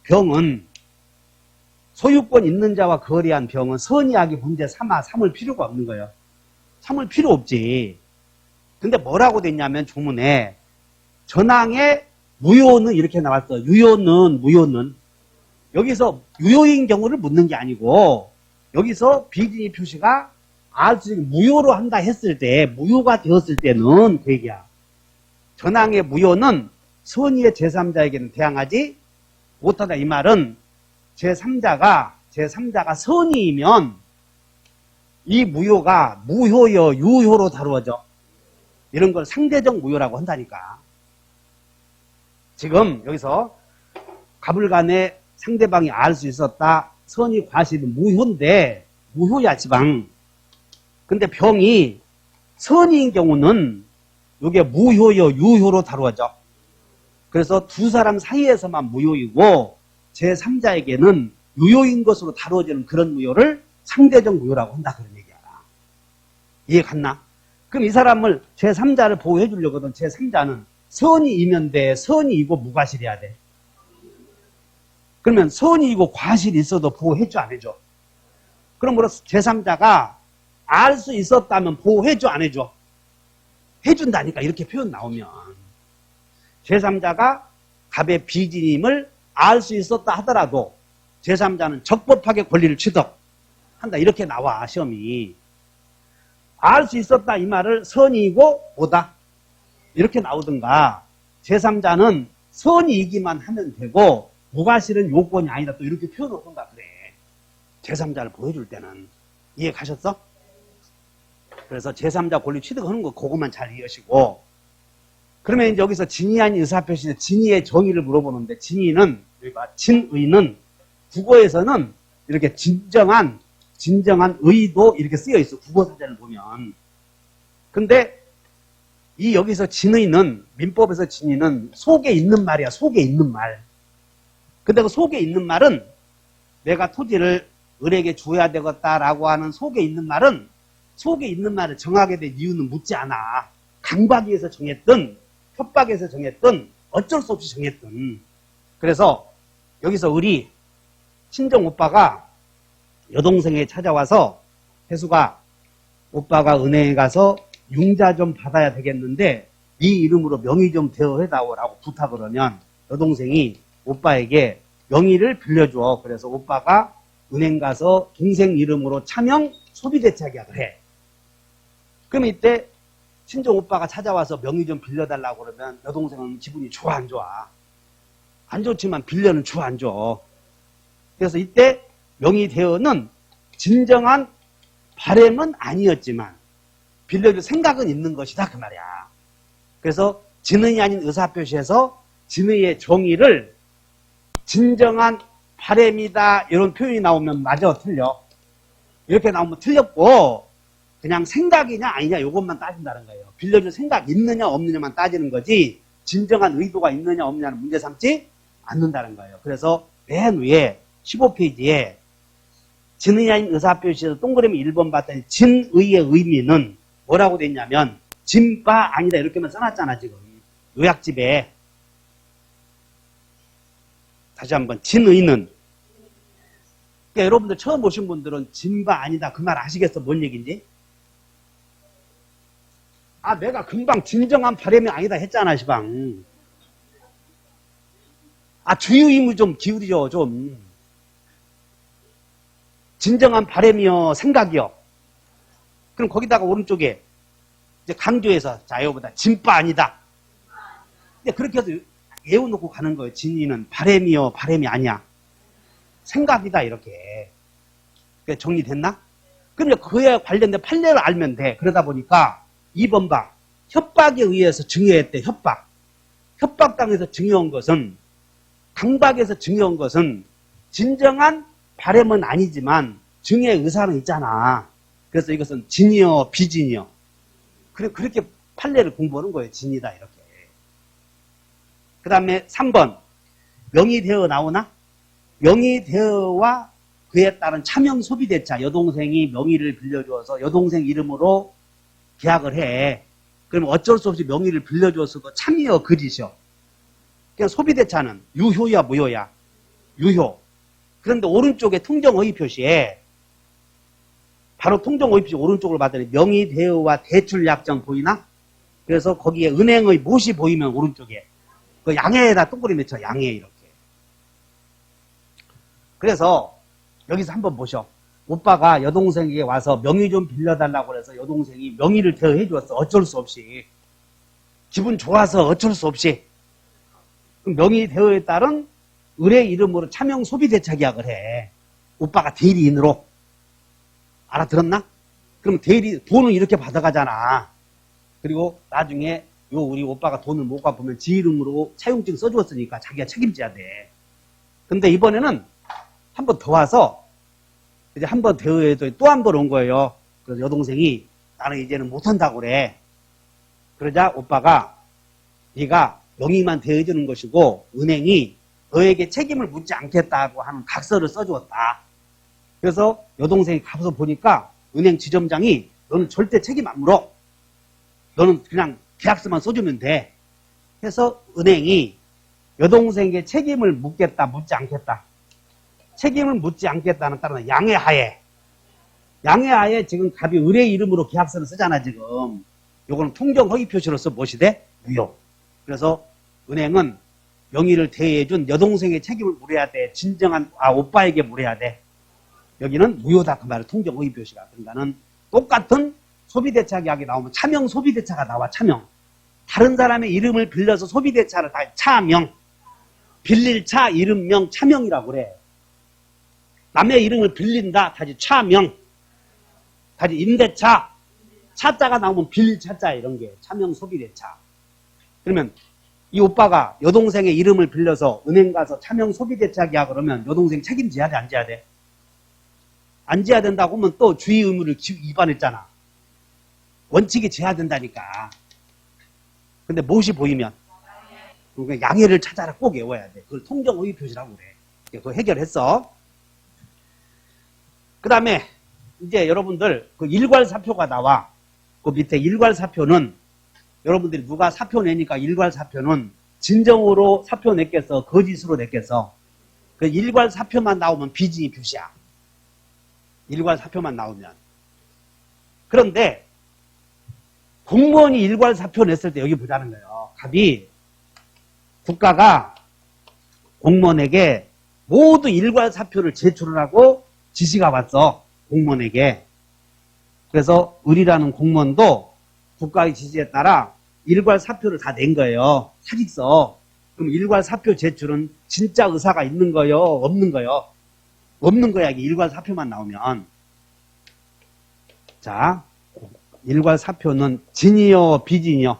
병은 소유권 있는 자와 거래한 병은 선의하기 문제 삼을 필요가 없는 거예요. 삼을 필요 없지. 근데 뭐라고 됐냐면 조문에 전항의 무효는 이렇게 나왔어. 무효는 여기서 유효인 경우를 묻는 게 아니고 여기서 비진이 표시가 알 수 있는 무효로 한다 했을 때 무효가 되었을 때는 그 얘기야. 전항의 무효는 선의의 제3자에게는 대항하지 못하다. 이 말은 제3자가 선의이면 이 무효가 무효여 유효로 다루어져. 이런 걸 상대적 무효라고 한다니까. 지금 여기서 갑을 간에 상대방이 알 수 있었다. 선의 과실은 무효야 지방. 근데 병이 선의인 경우는 이게 무효여 유효로 다루어져. 그래서 두 사람 사이에서만 무효이고 제3자에게는 유효인 것으로 다루어지는 그런 무효를 상대적 무효라고 한다 그런 얘기야. 이해 갔나? 그럼 이 사람을 제3자를 보호해 주려거든. 제3자는 선이이면 돼. 선이이고 무과실해야 돼. 그러면 선이이고 과실이 있어도 보호해줘 안 해줘? 그러므로 제3자가 알 수 있었다면 보호해줘 안 해줘? 해준다니까. 이렇게 표현 나오면 제3자가 갑의 비진임을 알 수 있었다 하더라도 제3자는 적법하게 권리를 취득한다. 이렇게 나와 시험이. 알 수 있었다 이 말을 선이이고 뭐다? 이렇게 나오든가 제3자는 선이이기만 하면 되고 무과실은 요건이 아니다. 또 이렇게 표현하던가 그래. 제3자를 보여줄 때는. 이해 가셨어? 그래서 제3자 권리 취득하는 거 그것만 잘 이해하시고 그러면 이제 여기서 진의 아닌 의사표시는 진의의 정의를 물어보는데 진의는 진의는 국어에서는 이렇게 진정한 의도 이렇게 쓰여 있어. 국어사전을 보면. 근데 이 여기서 진의는 민법에서 진의는 속에 있는 말이야. 속에 있는 말. 근데 그 속에 있는 말은 내가 토지를 을에게 줘야 되겠다라고 하는 속에 있는 말은 속에 있는 말을 정하게 된 이유는 묻지 않아. 강박위에서 정했든 협박에서 정했든 어쩔 수 없이 정했든. 그래서 여기서 을이 친정 오빠가 여동생에 찾아와서 혜수가 오빠가 은행에 가서 융자 좀 받아야 되겠는데 네 이름으로 명의 좀 대여해다오라고 부탁을 하면 여동생이 오빠에게 명의를 빌려줘. 그래서 오빠가 은행 가서 동생 이름으로 차명 소비대차 계약을 해. 그럼 이때 친정 오빠가 찾아와서 명의 좀 빌려달라고 그러면 여동생은 기분이 좋아 안 좋아? 안 좋지만 빌려는 줘 안 줘? 그래서 이때 명의 대여는 진정한 바람은 아니었지만 빌려줄 생각은 있는 것이다 그 말이야. 그래서 진의 아닌 의사표시에서 진의의 정의를 진정한 바람이다 이런 표현이 나오면 맞아 틀려? 이렇게 나오면 틀렸고 그냥 생각이냐 아니냐 이것만 따진다는 거예요. 빌려줄 생각 있느냐 없느냐만 따지는 거지 진정한 의도가 있느냐 없느냐는 문제 삼지 않는다는 거예요. 그래서 맨 위에 15페이지에 진의 아닌 의사표시에서 동그라미 1번 봤더니 진의의 의미는 뭐라고 돼 있냐면 진바 아니다 이렇게만 써놨잖아 지금 요약집에. 다시 한번 진의는 그러니까 여러분들 처음 오신 분들은 진바 아니다 그 말 아시겠어? 뭔 얘기인지? 아 내가 금방 진정한 바람이 아니다 했잖아 시방. 아 주의 의무 좀 기울이죠 좀. 진정한 바람이요 생각이요. 그럼 거기다가 오른쪽에 이제 강조해서 자 이거보다 진바 아니다. 근데 그렇게 해서 외워놓고 가는 거예요. 진의는 바람이요 바람이 아니야. 생각이다 이렇게. 정리됐나? 그럼 그에 관련된 판례를 알면 돼. 그러다 보니까 2번 봐. 협박에 의해서 증여했대. 협박. 협박당해서 증여한 것은 강박에서 증여한 것은 진정한 바람은 아니지만 증여의 의사는 있잖아. 그래서 이것은 진이요 비진이요. 그렇게 판례를 공부하는 거예요. 진이다 이렇게. 그 다음에 3번 명의대여 나오나? 명의대여와 그에 따른 차명 소비대차 여동생이 명의를 빌려주어서 여동생 이름으로 계약을 해. 그러면 어쩔 수 없이 명의를 빌려주어서도 참여 그짓이요. 그냥 소비대차는 유효야 무효야? 유효. 그런데 오른쪽에 통정허위 표시에 바로 통정허위 표시 오른쪽을 봤더니 명의대여와 대출약정 보이나? 그래서 거기에 은행의 못이 보이면 오른쪽에 그 양해에다 동그라미 쳐 양해 이렇게. 그래서 여기서 한번 보셔. 오빠가 여동생에게 와서 명의 좀 빌려달라고 해서 여동생이 명의를 대여해 주었어. 어쩔 수 없이. 기분 좋아서 어쩔 수 없이. 그럼 명의 대여에 따른 의뢰 이름으로 차명 소비대차 계약을 해. 오빠가 대리인으로. 알아들었나? 그럼 돈은 이렇게 받아가잖아. 그리고 나중에 우리 오빠가 돈을 못 갚으면 지 이름으로 차용증 써주었으니까 자기가 책임져야 돼. 근데 이번에는 한 번 더 와서 이제 한 번 대여해도 또 한 번 온 거예요. 그래서 여동생이 나는 이제는 못한다고 그래. 그러자 오빠가 네가 명의만 대여해주는 것이고 은행이 너에게 책임을 묻지 않겠다고 하는 각서를 써주었다. 그래서 여동생이 가서 보니까 은행 지점장이 너는 절대 책임 안 물어. 너는 그냥 계약서만 써주면 돼. 해서 은행이 여동생에게 책임을 묻겠다, 묻지 않겠다. 책임을 묻지 않겠다는 따른 양해하에. 양해하에 지금 갑이 의뢰 이름으로 계약서를 쓰잖아, 지금. 요거는 통정허위 표시로서 무엇이 돼? 무효. 그래서 은행은 명의를 대여해준 여동생의 책임을 물어야 돼. 진정한, 오빠에게 물어야 돼. 여기는 무효다. 그 말을 통정허위 표시가. 그러니까는 똑같은 소비대차 계약이 나오면 차명 소비대차가 나와, 차명. 다른 사람의 이름을 빌려서 소비대차를 다 차명. 빌릴 차, 이름명, 차명이라고 그래. 남의 이름을 빌린다. 다시 차명. 다시 임대차. 차자가 나오면 빌릴 차자 이런 게 차명 소비대차. 그러면 이 오빠가 여동생의 이름을 빌려서 은행 가서 차명 소비대차 계약을 하면 여동생 책임져야 돼? 안 져야 돼? 안 져야 된다고 하면 또 주의 의무를 위반했잖아. 원칙이 져야 된다니까. 근데 무엇이 보이면? 그러니까 양해를 찾아라 꼭 외워야 돼. 그걸 통정허위 표시라고 그래. 그거 해결했어. 그 다음에 이제 여러분들 그 일괄사표가 나와. 그 밑에 일괄사표는 여러분들이 누가 사표 내니까 일괄사표는 진정으로 사표 냈겠어? 거짓으로 냈겠어? 그 일괄사표만 나오면 비진이 표시야. 일괄사표만 나오면. 그런데 공무원이 일괄사표 냈을 때 여기 보자는 거예요. 갑이 국가가 공무원에게 모두 일괄사표를 제출을 하고 지시가 왔어. 공무원에게. 그래서 을이라는 공무원도 국가의 지시에 따라 일괄사표를 다 낸 거예요. 사직서. 그럼 일괄사표 제출은 진짜 의사가 있는 거요? 없는 거요? 없는 거야. 이게 일괄사표만 나오면. 자, 일괄사표는 진이요, 비진이요?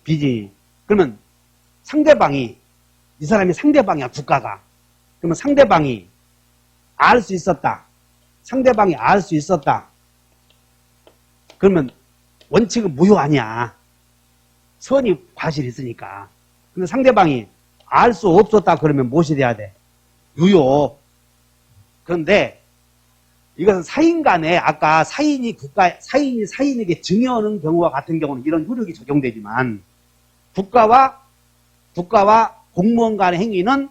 비진이. 그러면 상대방이, 이 사람이 상대방이야, 국가가. 그러면 상대방이 알 수 있었다. 상대방이 알 수 있었다. 그러면 원칙은 무효 아니야. 선이 과실이 있으니까. 근데 상대방이 알 수 없었다 그러면 무엇이 돼야 돼? 유효. 그런데 이것은 사인 간에 아까 사인이 사인이 사인에게 증여하는 경우와 같은 경우는 이런 효력이 적용되지만 국가와 공무원 간의 행위는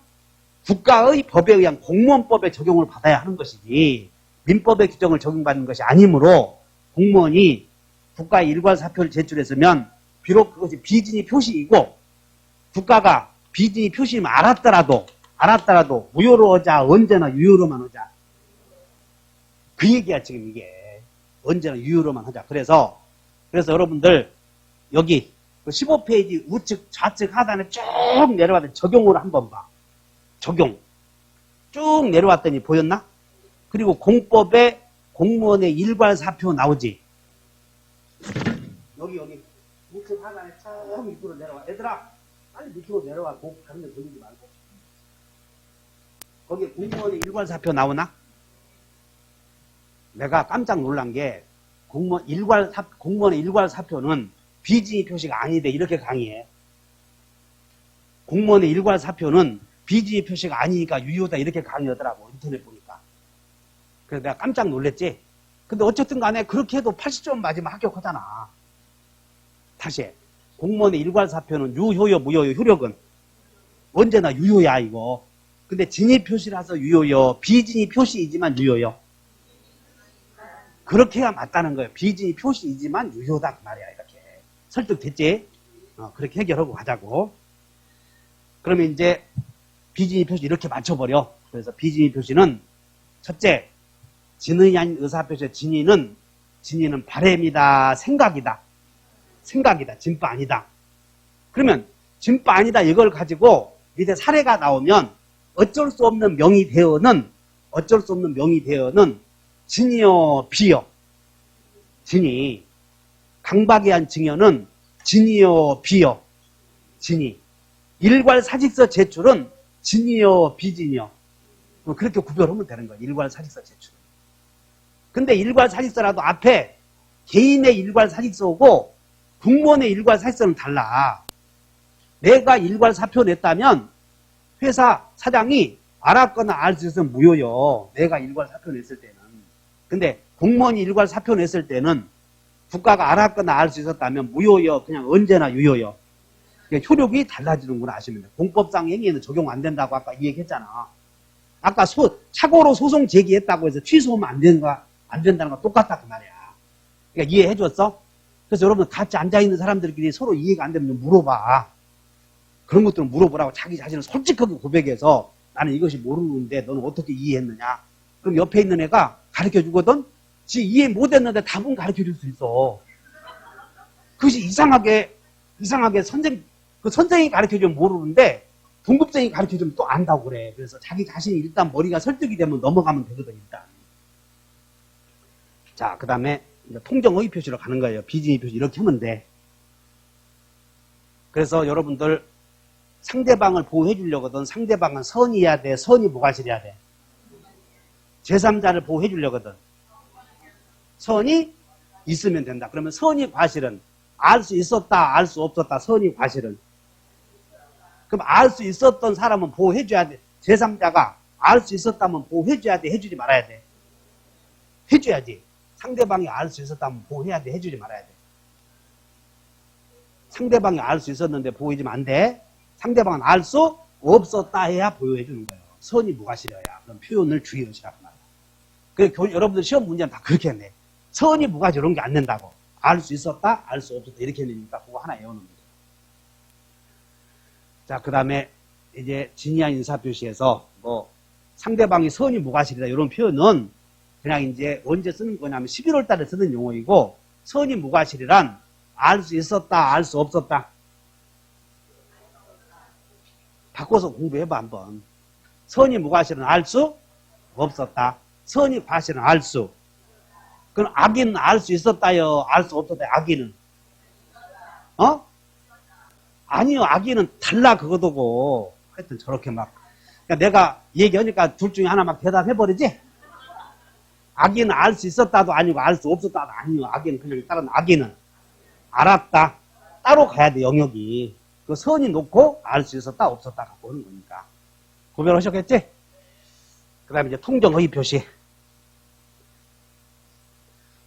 국가의 법에 의한 공무원법의 적용을 받아야 하는 것이지 민법의 규정을 적용받는 것이 아니므로 공무원이 국가에 일괄사표를 제출했으면 비록 그것이 비진이 표시이고 국가가 비진이 표시임을 알았더라도 무효로 하자 언제나 유효로만 하자 그 얘기야 지금 이게 언제나 유효로만 하자 그래서 여러분들 여기 15페이지 우측 좌측 하단에 쭉 내려왔더니 적용으로 한번 봐 적용 쭉 내려왔더니 보였나? 그리고 공법에 공무원의 일괄사표 나오지 여기 우측 하단에 쭉 밑으로 내려와 얘들아 빨리 밑으로 내려와 다른 데 돌리지 말고 거기에 공무원의 일괄사표 나오나? 내가 깜짝 놀란 게 공무원의 일괄사표는 비진이 표시가 아니대 이렇게 강의해 공무원의 일괄사표는 비진이 표시가 아니니까 유효다 이렇게 강의하더라고 인터넷 보니까 그래서 내가 깜짝 놀랐지 근데 어쨌든 간에 그렇게 해도 80점 맞으면 합격하잖아 다시 해. 공무원의 일괄사표는 유효요 무효요 효력은 언제나 유효야 이거 근데 진위 표시라서 유효요 비진이 표시이지만 유효요 그렇게 해야 맞다는 거예요 비진이 표시이지만 유효다 그 말이야 이렇게 설득됐지? 그렇게 해결하고 가자고 그러면 이제 비진이 표시 이렇게 맞춰버려 그래서 비진이 표시는 첫째 진의 아닌 의사표시의 진의는 바램이다 생각이다 진바 아니다 그러면 진바 아니다 이걸 가지고 밑에 사례가 나오면 어쩔 수 없는 명의 대어는 진이요 비요 진이 강박에 한 증여는 진이요 비요 진이 일괄사직서 제출은 진이요 비진이요 그렇게 구별하면 되는 거예요 일괄사직서 제출 근데 일괄사직서라도 앞에 개인의 일괄사직서고 공무원의 일괄사직서는 달라 내가 일괄사표 냈다면 회사 사장이 알았거나 알 수 있으면 무효요 내가 일괄사표 냈을 때는 근데 공무원이 일괄사표 냈을 때는 국가가 알았거나 알 수 있었다면 무효요 그냥 언제나 유효요 효력이 달라지는구나 아시면 돼요 공법상 행위에는 적용 안 된다고 아까 이 얘기했잖아 아까 착오로 소송 제기했다고 해서 취소하면 안 된다는 거 똑같다 그 말이야 그러니까 이해해 줬어? 그래서 여러분 같이 앉아있는 사람들끼리 서로 이해가 안 되면 좀 물어봐 그런 것들은 물어보라고 자기 자신을 솔직하게 고백해서 나는 이것이 모르는데 너는 어떻게 이해했느냐 그럼 옆에 있는 애가 가르쳐 주거든 지 이해 못했는데 답은 가르쳐 줄 수 있어 그것이 이상하게 선생이 가르쳐 주면 모르는데 동급생이 가르쳐 주면 또 안다고 그래 그래서 자기 자신이 일단 머리가 설득이 되면 넘어가면 되거든 일단 자 그 다음에 통정의 표시로 가는 거예요 비진의 표시 이렇게 하면 돼 그래서 여러분들 상대방을 보호해 주려거든 상대방은 선이어야 돼 선이 무과실해야 돼 제3자를 보호해 주려거든 선이 있으면 된다 그러면 선이 과실은 알 수 있었다 알 수 없었다 선이 과실은 그럼 알 수 있었던 사람은 보호해 줘야 돼 제3자가 알 수 있었다면 보호해 줘야 돼 해주지 말아야 돼 해줘야지 상대방이 알 수 있었다면 보호해야 돼 해주지 말아야 돼 상대방이 알 수 있었는데 보호해주면 안 돼 상대방은 알 수 없었다 해야 보호해 주는 거예요 선이 무과실이어야 그런 표현을 주의하시라고 말이야 그래서 여러분들 시험 문제는 다 그렇게 했네 선이 무과실 이런 게 안 된다고 알 수 있었다 알 수 없었다 이렇게 되니까 그거 하나 외워놓는 거예요 자 그 다음에 이제 진의한 인사표시에서 상대방이 선이 무과실이다 이런 표현은 그냥 이제 언제 쓰는 거냐면 11월 달에 쓰는 용어이고 선이 무과실이란 알 수 있었다, 알 수 없었다. 바꿔서 공부해봐 한번. 선이 무과실은 알 수 없었다. 선이 과실은 알 수. 그럼 악인은 알 수 있었다요, 알 수 없었다. 악인은 아니요, 악인은 달라 그거도고. 하여튼 저렇게 막. 그러니까 내가 얘기하니까 둘 중에 하나 막 대답해버리지? 악인은 알 수 있었다도 아니고 알 수 없었다도 아니요. 악인은 그냥 다른 악인은 알았다. 따로 가야 돼, 영역이. 그 선이 놓고 알 수 있었다, 없었다 갖고 오는 거니까. 구별하셨겠지? 그 다음에 이제 통정허위 표시.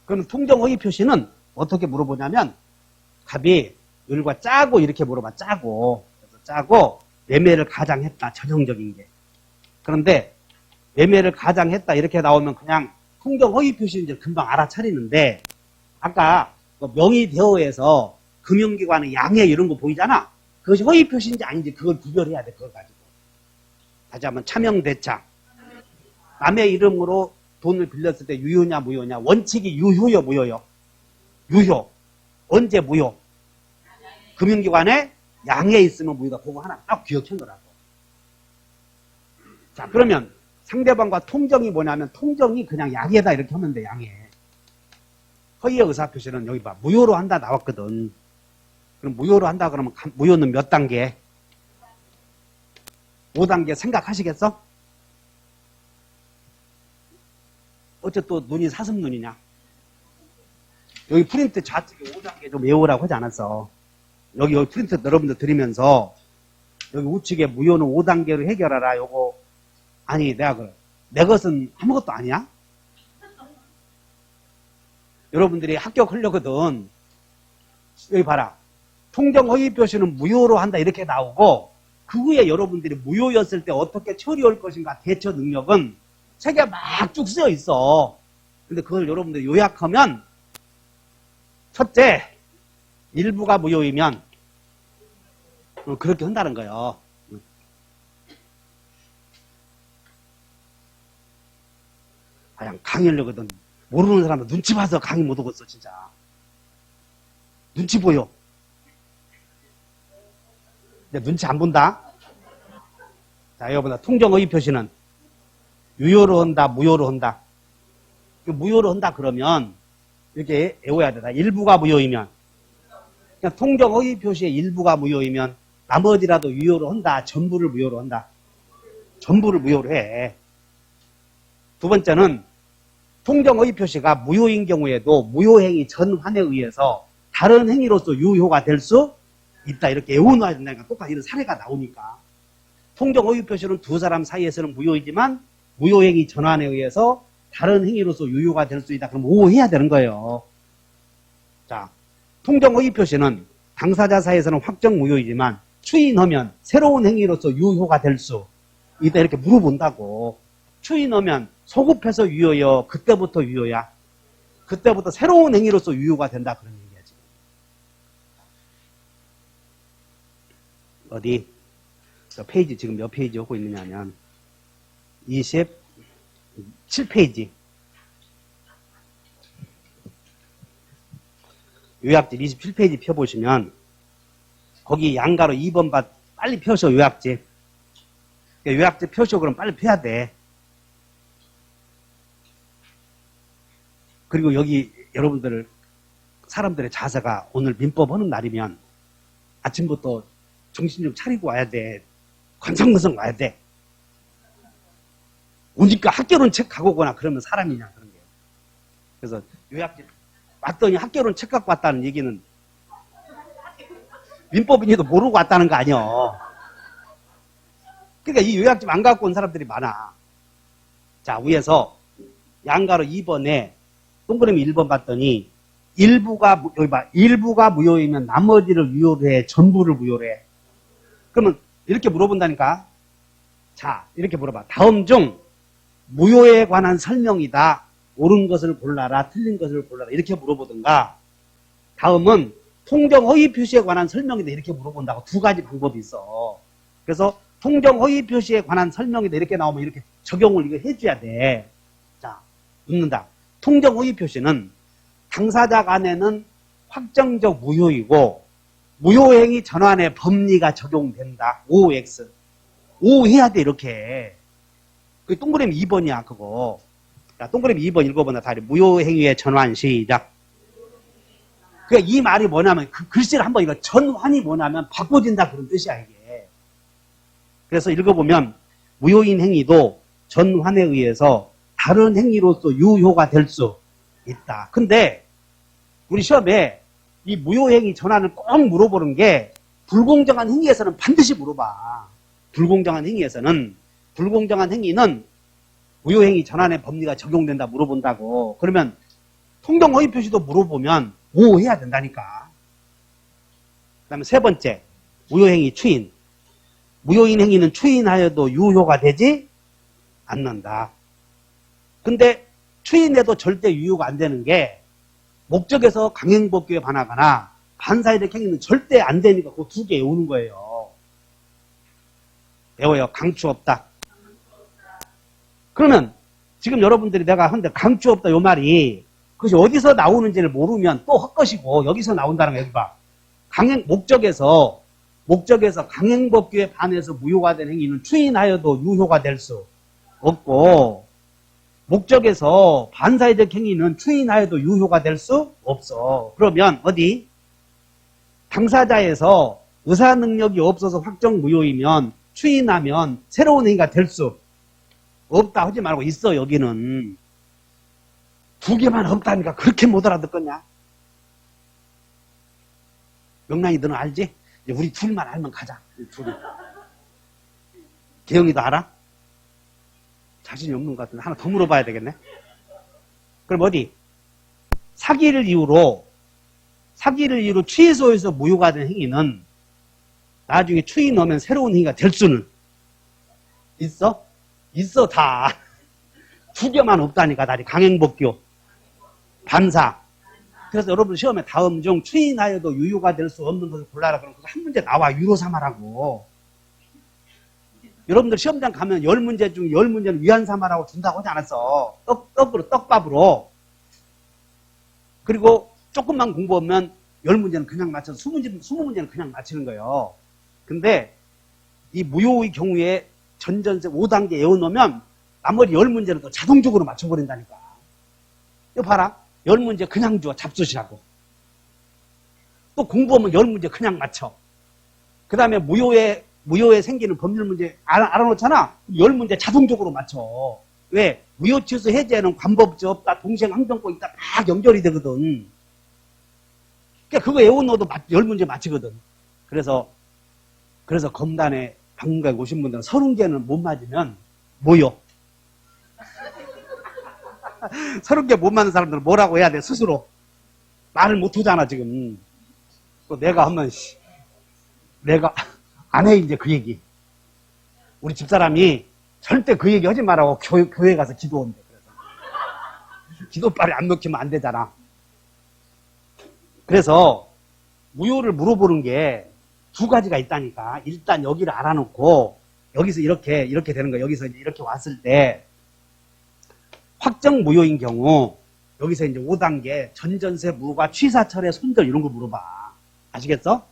그럼 통정허위 표시는 어떻게 물어보냐면, 갑이 을과 짜고 이렇게 물어봐, 짜고. 그래서 짜고, 매매를 가장했다, 전형적인 게. 그런데, 매매를 가장했다, 이렇게 나오면 그냥 통정허위 표시인지 금방 알아차리는데, 아까 명의대어에서 금융기관의 양해 이런 거 보이잖아? 그것이 허위 표시인지 아닌지 그걸 구별해야 돼, 그걸 가지고. 다시 한번 차명대차. 남의 이름으로 돈을 빌렸을 때 유효냐 무효냐. 원칙이 유효요 무효요? 유효. 언제 무효? 금융기관에 양해 있으면 무효다. 그거 하나 딱 기억해놓으라고. 자, 그러면 상대방과 통정이 뭐냐면 통정이 그냥 양해다 이렇게 하면 돼. 양해. 허위의 의사표시는 여기 봐. 무효로 한다 나왔거든. 그럼 무효로 한다 그러면 무효는 몇 단계? 5단계 생각하시겠어? 어째 또 눈이 사슴눈이냐? 여기 프린트 좌측에 5단계 좀 외우라고 하지 않았어? 여기 프린트 여러분들 드리면서 여기 우측에 무효는 5단계로 해결하라. 요거 아니 내가 그래. 내 것은 아무것도 아니야? 여러분들이 합격하려거든. 여기 봐라. 통정허위 표시는 무효로 한다 이렇게 나오고 그 후에 여러분들이 무효였을 때 어떻게 처리할 것인가 대처 능력은 책에 막 쭉 쓰여 있어. 근데 그걸 여러분들이 요약하면 첫째, 일부가 무효이면 그렇게 한다는 거예요. 그냥 강의하려거든. 모르는 사람은 눈치 봐서 강의 못 오겠어 진짜. 눈치 보여. 근데 눈치 안 본다. 자, 여러분들 통정허위 표시는 유효로 한다, 무효로 한다. 무효로 한다 그러면 이렇게 외워야 되다. 일부가 무효이면 그냥 통정허위 표시의 일부가 무효이면 나머지라도 유효로 한다. 전부를 무효로 한다. 전부를 무효로 해. 두 번째는 통정허위 표시가 무효인 경우에도 무효행위 전환에 의해서 다른 행위로서 유효가 될 수 있다. 이렇게 외워놔야 된다니까. 똑같이 이런 사례가 나오니까. 통정허위 표시는 두 사람 사이에서는 무효이지만 무효행위 전환에 의해서 다른 행위로서 유효가 될 수 있다. 그럼 오해해야 되는 거예요. 자, 통정허위 표시는 당사자 사이에서는 확정 무효이지만 추인하면 새로운 행위로서 유효가 될 수 있다. 이렇게 물어본다고. 추인하면 소급해서 유효요? 그때부터 유효야? 그때부터 새로운 행위로서 유효가 된다. 그런 얘기야지. 어디? 저 페이지 지금 몇 페이지 하고 있느냐면 27페이지. 요약집 27페이지 펴보시면 거기 양가로 2번 밭 빨리 펴셔. 요약집. 요약집 펴셔. 그럼 빨리 펴야 돼. 그리고 여기 여러분들 사람들의 자세가 오늘 민법 하는 날이면 아침부터 정신 좀 차리고 와야 돼. 관상건성 와야 돼. 오니까 학교론 책 갖고 오거나 그러면 사람이냐 그런 게. 그래서 요약집 왔더니 학교론 책 갖고 왔다는 얘기는 민법인지도 모르고 왔다는 거 아니야. 그러니까 이 요약집 안 갖고 온 사람들이 많아. 자, 위에서 양가로 2번에 동그라미 1번 봤더니 일부가 여기 봐. 일부가 무효이면 나머지를 유효로 해. 전부를 무효로 해. 그러면 이렇게 물어본다니까. 자, 이렇게 물어봐. 다음 중 무효에 관한 설명이다. 옳은 것을 골라라. 틀린 것을 골라라. 이렇게 물어보든가. 다음은 통정허위 표시에 관한 설명이다. 이렇게 물어본다고. 두 가지 방법이 있어. 그래서 통정허위 표시에 관한 설명이다. 이렇게 나오면 이렇게 적용을 이거 해줘야 돼. 자, 묻는다. 통정허위 표시는 당사자 간에는 확정적 무효이고 무효행위 전환의 법리가 적용된다. OX. O 해야 돼 이렇게. 그 동그라미 2번이야 그거. 자, 동그라미 2번 읽어보나 다리. 무효행위의 전환 시작. 그러니까 이 말이 뭐냐면 그 글씨를 한번 이거 전환이 뭐냐면 바꿔진다 그런 뜻이야 이게. 그래서 읽어보면 무효인 행위도 전환에 의해서 다른 행위로서 유효가 될 수 있다. 근데 우리 시험에 이 무효행위 전환을 꼭 물어보는 게 불공정한 행위에서는 반드시 물어봐. 불공정한 행위에서는 불공정한 행위는 무효행위 전환의 법리가 적용된다 물어본다고. 그러면 통정 허위 표시도 물어보면 오 해야 된다니까. 그 다음에 세 번째 무효행위 추인. 무효인 행위는 추인하여도 유효가 되지 않는다. 근데 추인해도 절대 유효가 안 되는 게 목적에서 강행법규에 반하거나 반사이득 행위는 절대 안 되니까 그 두 개 외우는 거예요. 외워요. 강추 없다. 그러면 지금 여러분들이 내가 한데 강추 없다 요 말이 그것이 어디서 나오는지를 모르면 또 헛것이고 여기서 나온다는 거 여기 봐. 강행 목적에서 강행법규에 반해서 무효가 된 행위는 추인하여도 유효가 될 수 없고 목적에서 반사이득 행위는 추인하여도 유효가 될 수 없어. 그러면 어디? 당사자에서 의사 능력이 없어서 확정 무효이면 추인하면 새로운 행위가 될 수 없다 하지 말고 있어. 여기는 두 개만 없다니까 그렇게 못 알아듣겠냐? 명란이 너는 알지? 이제 우리 둘만 알면 가자. 둘이. 개영이도 알아? 자신이 없는 것 같은데 하나 더 물어봐야 되겠네. 그럼 어디? 사기를 이유로 취소해서 무효가 된 행위는 나중에 추인 넣으면 새로운 행위가 될 수는 있어? 있어 다. 두 개만 없다니까 다리. 강행법규 반사. 그래서 여러분 시험에 다음 중 추인하여도 유효가 될 수 없는 것을 골라라. 그럼 그거 한 문제 나와. 유로 삼아라고. 여러분들 시험장 가면 10문제 중 10문제는 위안 삼아라고 준다고 하지 않았어. 떡밥으로. 그리고 조금만 공부하면 10문제는 그냥 맞춰서 20문제는 그냥 맞히는 거예요. 근데 이 무효의 경우에 전전세 5단계 외워놓으면 나머지 10문제는 또 자동적으로 맞춰버린다니까. 이거 봐라. 10문제 그냥 줘. 잡수시라고. 또 공부하면 10문제 그냥 맞춰. 그 다음에 무효에 생기는 법률 문제 알아놓잖아. 10문제 자동적으로 맞춰. 왜? 무효취소 해제는 관법지 없다. 동시행 항정권 있다. 막 연결이 되거든. 그러니까 그거 외워놓어도 10문제 맞히거든. 그래서 검단에 방문가에 오신 분들은 30개는 못 맞으면 뭐요? 30개 못 맞는 사람들은 뭐라고 해야 돼? 스스로. 말을 못 하잖아 지금. 또 내가 하면 내가 안 해 이제 그 얘기. 우리 집사람이 절대 그 얘기 하지 말라고 교회 가서 기도한대. 그래서 기도빨이 안 먹히면 안 되잖아. 그래서 무효를 물어보는 게 두 가지가 있다니까. 일단 여기를 알아놓고 여기서 이렇게 되는 거야. 여기서 이렇게 왔을 때 확정 무효인 경우 여기서 이제 5단계 전전세 무효가 취사철의 손절 이런 거 물어봐. 아시겠어?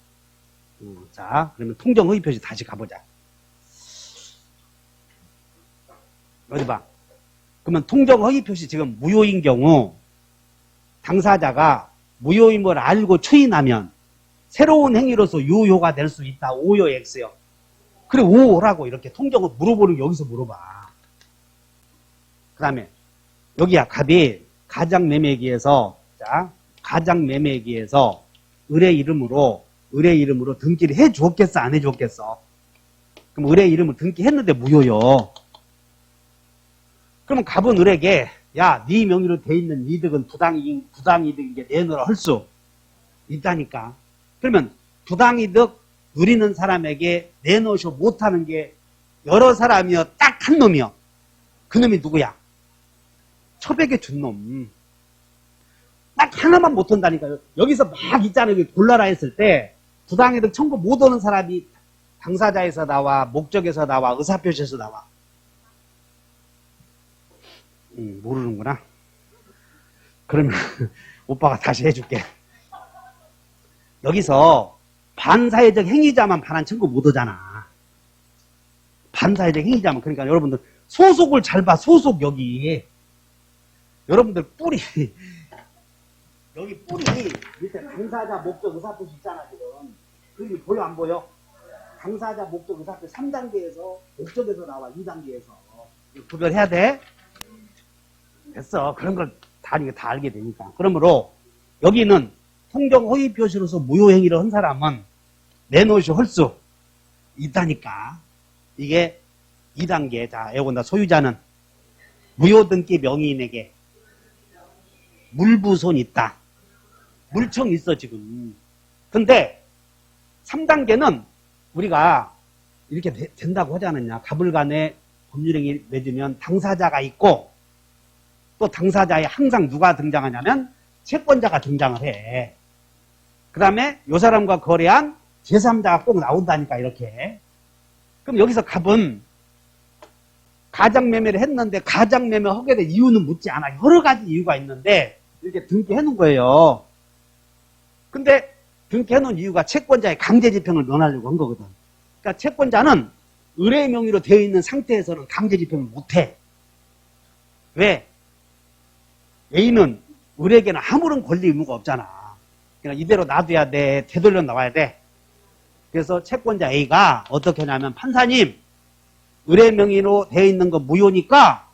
자, 그러면 통정 허위 표시 다시 가보자. 어디 봐. 그러면 통정 허위 표시 지금 무효인 경우 당사자가 무효임을 알고 추인하면 새로운 행위로서 유효가 될 수 있다. O요 X요. 그래 O라고 이렇게 통정을 물어보는 게 여기서 물어봐. 그 다음에 여기야 갑이 가장매매기에서 의뢰 이름으로 등기를 해 주었겠어 안 해 주었겠어? 그럼 의뢰 이름을 등기했는데 무효요. 그러면 갑은 의뢰에게 야, 네 명의로 돼 있는 이득은 부당이득이게 내놓으라 할 수 있다니까. 그러면 부당이득 누리는 사람에게 내놓으셔 못하는 게 여러 사람이요 딱 한 놈이요. 그 놈이 누구야? 처백에 준 놈. 딱 하나만 못 한다니까요. 여기서 막 있잖아요. 골라라 했을 때 부당이득 청구 못 오는 사람이 당사자에서 나와, 목적에서 나와, 의사표시에서 나와. 모르는구나. 그러면 오빠가 다시 해줄게. 여기서 반사회적 행위자만 반환 청구 못 하잖아. 반사회적 행위자만. 그러니까 여러분들 소속을 잘 봐. 소속 여기. 여러분들 뿌리. 여기 뿌리 밑에 당사자 목적 의사표시 있잖아 지금. 그게 보여 안 보여? 당사자 목적 의사표시 3단계에서 목적에서 나와 2단계에서 구별해야 돼. 됐어. 그런 걸 다 알게 되니까. 그러므로 여기는 통정 허위 표시로서 무효 행위를 한 사람은 내놓으시 할 수 있다니까. 이게 2단계. 자, 요건다. 소유자는 무효 등기 명의인에게 물부손 있다. 물청 있어 지금. 근데 3단계는 우리가 이렇게 된다고 하지 않았냐. 가불간에 법률행위 맺으면 당사자가 있고 또 당사자에 항상 누가 등장하냐면 채권자가 등장을 해. 그 다음에 이 사람과 거래한 제3자가 꼭 나온다니까 이렇게. 그럼 여기서 갑은 가장매매를 했는데 가장매매 하게 된 이유는 묻지 않아. 여러 가지 이유가 있는데 이렇게 등기해 놓은 거예요. 근데 등기해 놓은 이유가 채권자의 강제집행을 면하려고 한 거거든. 그러니까 채권자는 의뢰 명의로 되어 있는 상태에서는 강제집행을 못해. 왜? A는 의뢰에게는 아무런 권리 의무가 없잖아. 그러니까 이대로 놔둬야 돼. 되돌려 나와야 돼. 그래서 채권자 A가 어떻게 하냐면 판사님 의뢰 명의로 되어 있는 거 무효니까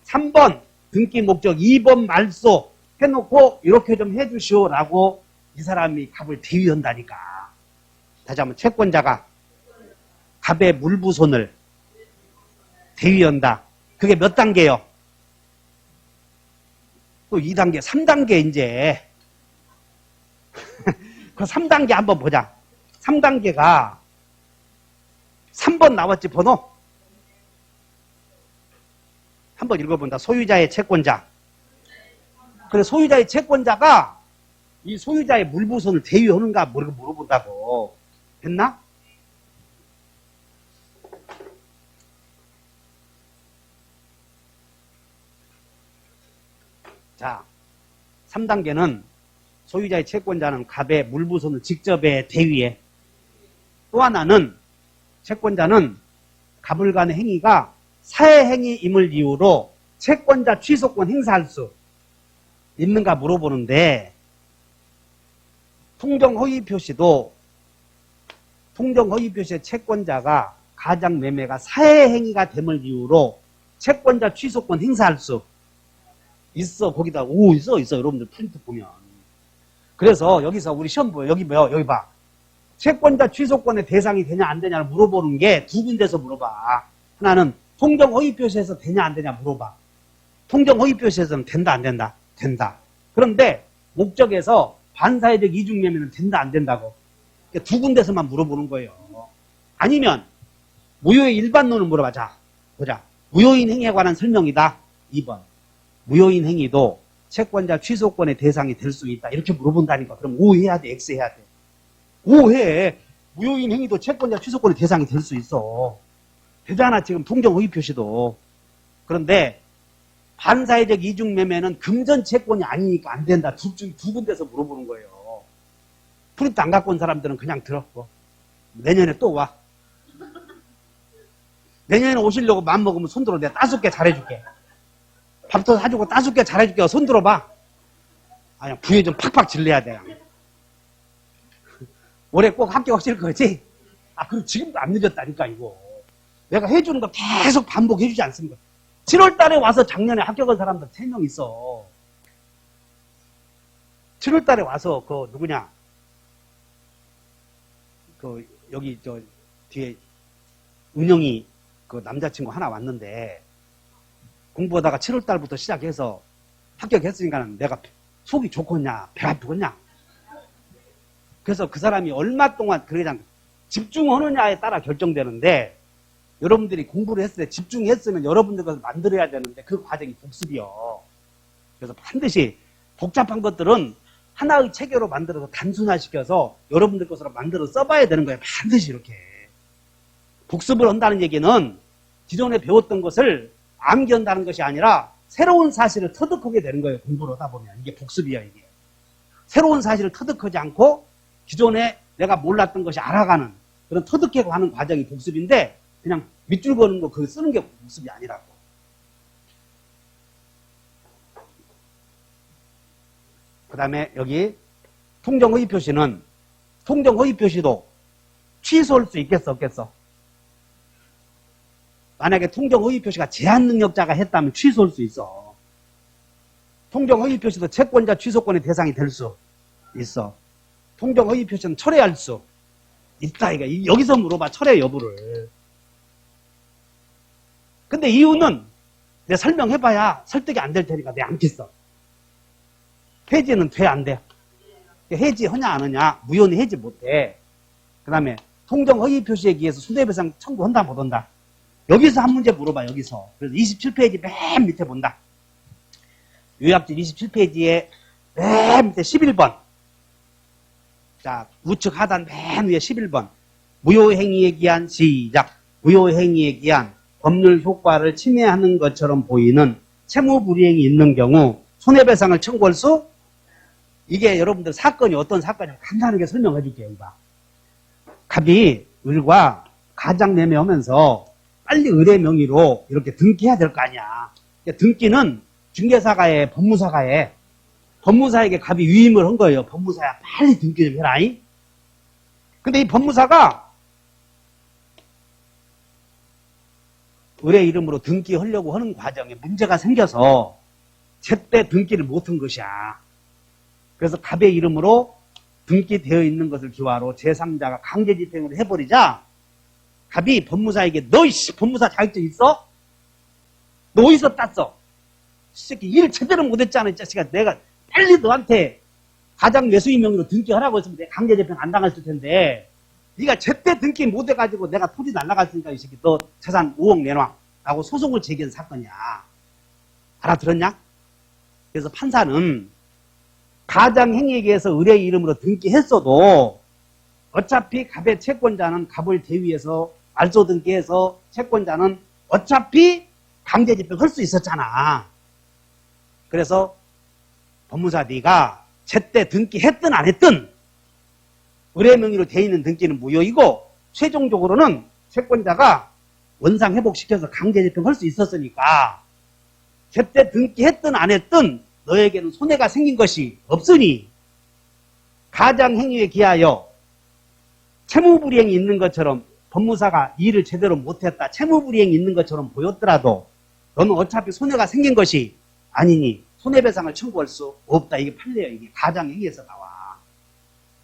3번 등기 목적 2번 말소 해놓고 이렇게 좀 해주시오 라고 이 사람이 갑을 대위한다니까. 다시 한번 채권자가 갑의 물부손을 대위한다. 그게 몇 단계요? 또 2단계, 3단계 이제. 그 3단계 한번 보자. 3단계가 3번 나왔지 번호? 한번 읽어본다. 소유자의 채권자. 그래서 소유자의 채권자가 이 소유자의 물부손을 대위하는가 물어본다고. 됐나? 자, 3단계는 소유자의 채권자는 갑의 물부손을 직접 대위해. 또 하나는 채권자는 갑을 간의 행위가 사회행위임을 이유로 채권자 취소권 행사할 수 있는가 물어보는데 통정허위 표시도 통정허위 표시의 채권자가 가장매매가 사회행위가 됨을 이유로 채권자 취소권 행사할 수 있어. 거기다 오 있어 여러분들 프린트 보면. 그래서 여기서 우리 시험 보여. 여기 뭐야? 여기 봐. 채권자 취소권의 대상이 되냐 안 되냐를 물어보는 게 두 군데서 물어봐. 하나는 통정허위 표시에서 되냐 안 되냐 물어봐. 통정허위 표시에서는 된다 안 된다? 된다. 그런데 목적에서 반사회적 이중매매는 된다 안 된다고. 그러니까 두 군데서만 물어보는 거예요. 아니면 무효의 일반론을 물어봐자. 보자. 무효인 행위에 관한 설명이다. 2번. 무효인 행위도 채권자 취소권의 대상이 될 수 있다. 이렇게 물어본다니까. 그럼 O 해야 돼? X 해야 돼? O 해. 무효인 행위도 채권자 취소권의 대상이 될 수 있어. 되잖아 지금 통정허위 표시도. 그런데 반사회적 이중매매는 금전 채권이 아니니까 안 된다. 두 군데서 물어보는 거예요. 프린트 안 갖고 온 사람들은 그냥 들어. 내년에 또 와. 내년에 오시려고 마음먹으면 손들어. 내가 따숩게 잘해줄게. 밥도 사주고 따숩게 잘해줄게. 손들어봐. 그냥 부에 좀 팍팍 질러야 돼. 올해 꼭 합격하실 거지? 그럼 지금도 안 늦었다니까 이거. 내가 해주는 거 계속 반복해주지 않습니까? 7월 달에 와서 작년에 합격한 사람들 3명 있어. 7월 달에 와서 누구냐? 여기 뒤에 은영이 남자친구 하나 왔는데 공부하다가 7월 달부터 시작해서 합격했으니까 내가 속이 좋겠냐? 배 아프겠냐? 그래서 그 사람이 얼마 동안 그냥 집중하느냐에 따라 결정되는데 여러분들이 공부를 했을 때 집중했으면 여러분들 것을 만들어야 되는데 그 과정이 복습이요. 그래서 반드시 복잡한 것들은 하나의 체계로 만들어서 단순화시켜서 여러분들 것으로 만들어 써봐야 되는 거예요. 반드시 이렇게. 복습을 한다는 얘기는 기존에 배웠던 것을 암기한다는 것이 아니라 새로운 사실을 터득하게 되는 거예요. 공부를 하다 보면. 이게 복습이야 이게. 새로운 사실을 터득하지 않고 기존에 내가 몰랐던 것이 알아가는 그런 터득해 가는 과정이 복습인데 그냥 밑줄 그는 거 그거 쓰는 게 복습이 아니라고. 그 다음에 여기 통정허위 표시는 통정허위 표시도 취소할 수 있겠어 없겠어? 만약에 통정허위 표시가 제한 능력자가 했다면 취소할 수 있어. 통정허위 표시도 채권자 취소권의 대상이 될 수 있어. 통정허위 표시는 철회할 수 있다. 이거 여기서 물어봐 철회 여부를. 근데 이유는 내가 설명해봐야 설득이 안 될 테니까 내가 안 겠어. 해지는 돼 안 돼? 해지하냐 안 하냐? 무효는 해지 못해. 그 다음에 통정허위 표시에 기해서 손해배상 청구한다 못 한다? 여기서 한 문제 물어봐. 여기서. 그래서 27페이지 맨 밑에 본다. 요약질 27페이지에 맨 밑에 11번. 자, 우측 하단 맨 위에 11번. 무효행위에 기한 시작. 무효행위에 기한 법률 효과를 침해하는 것처럼 보이는 채무불이행이 있는 경우 손해배상을 청구할 수? 이게 여러분들 사건이 어떤 사건이냐면 간단하게 설명해 줄게요. 이봐. 갑이 을과 가장매매하면서 빨리 을의 명의로 이렇게 등기해야 될 거 아니야. 등기는 중개사가 법무사가 해. 법무사에게 갑이 위임을 한 거예요. 법무사야 빨리 등기 좀 해라. 근데 이 법무사가 을의 이름으로 등기하려고 하는 과정에 문제가 생겨서 제때 등기를 못한 것이야. 그래서 갑의 이름으로 등기되어 있는 것을 기화로 제3자가 강제집행을 해버리자 갑이 법무사에게 너 이씨 법무사 자격증 있어? 너 어디서 땄어? 이 새끼 일 제대로 못했잖아. 이 자식아 내가 빨리 너한테 가장 매수인 명의로 등기하라고 했으면 내가 강제집행 안 당했을 텐데 네가 제때 등기 못해가지고 내가 토지 날라갔으니까 이 새끼 너 재산 5억 내놔 라고 소송을 제기한 사건이야. 알아들었냐? 그래서 판사는 가장행위에 의해서 을의 이름으로 등기했어도 어차피 갑의 채권자는 갑을 대위해서 알소 등기해서 채권자는 어차피 강제집행 할 수 있었잖아. 그래서 법무사 네가 제때 등기했든 안 했든 을의 명의로 돼 있는 등기는 무효이고 최종적으로는 채권자가 원상 회복시켜서 강제집행 할 수 있었으니까 제때 등기했든 안 했든 너에게는 손해가 생긴 것이 없으니 가장행위에 기하여 채무불이행이 있는 것처럼 법무사가 일을 제대로 못했다. 채무불이행이 있는 것처럼 보였더라도 너는 어차피 손해가 생긴 것이 아니니 손해배상을 청구할 수 없다. 이게 판례야. 이게 가장행위에서 나와.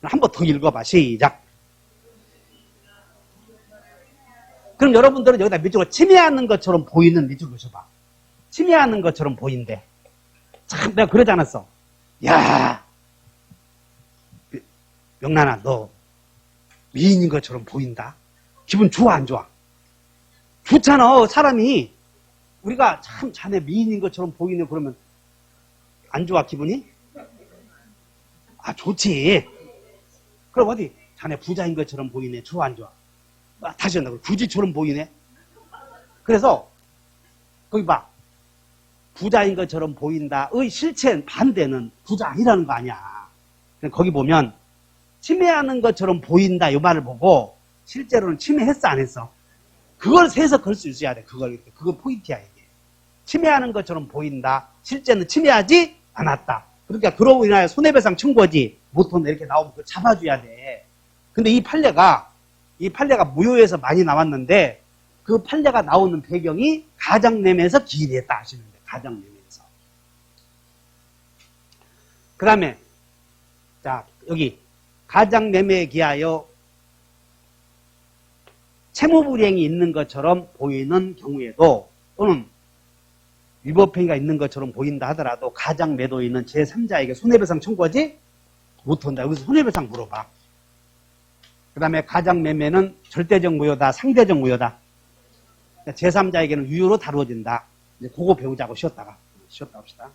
한 번 더 읽어봐. 시작. 그럼 여러분들은 여기다 밑줄을 침해하는 것처럼 보이는 밑줄 그려봐. 침해하는 것처럼 보인대. 참 내가 그러지 않았어. 야 명란아 너 미인인 것처럼 보인다. 기분 좋아 안 좋아? 좋잖아. 사람이 우리가 참 자네 미인인 것처럼 보이네 그러면 안 좋아 기분이? 아 좋지. 그럼 어디 자네 부자인 것처럼 보이네. 좋아 안 좋아? 아, 다시 한다고 부지처럼 보이네. 그래서 거기 봐. 부자인 것처럼 보인다의 실체 반대는 부자 아니라는 거 아니야. 거기 보면 침해하는 것처럼 보인다 이 말을 보고 실제로는 침해했어 안 했어? 그걸 해석할 수 있어야 돼. 그거 포인트야 이게. 침해하는 것처럼 보인다. 실제는 침해하지 않았다. 그러니까 그러고 인하여 손해배상 청구하지 못한 이렇게 나오면 그걸 잡아줘야 돼. 근데 이 판례가 무효에서 많이 나왔는데 그 판례가 나오는 배경이 가장매매에서 기일했다 하시는 거예요. 가장매매에서. 그 다음에 자 여기 가장매매에 기하여 채무불이행이 있는 것처럼 보이는 경우에도 또는 위법행위가 있는 것처럼 보인다 하더라도 가장매도에 있는 제3자에게 손해배상 청구하지 못한다. 여기서 손해배상 물어봐. 그 다음에 가장매매는 절대적 무효다, 상대적 무효다. 제3자에게는 유효로 다루어진다. 이제 그거 배우자고 쉬었다 합시다.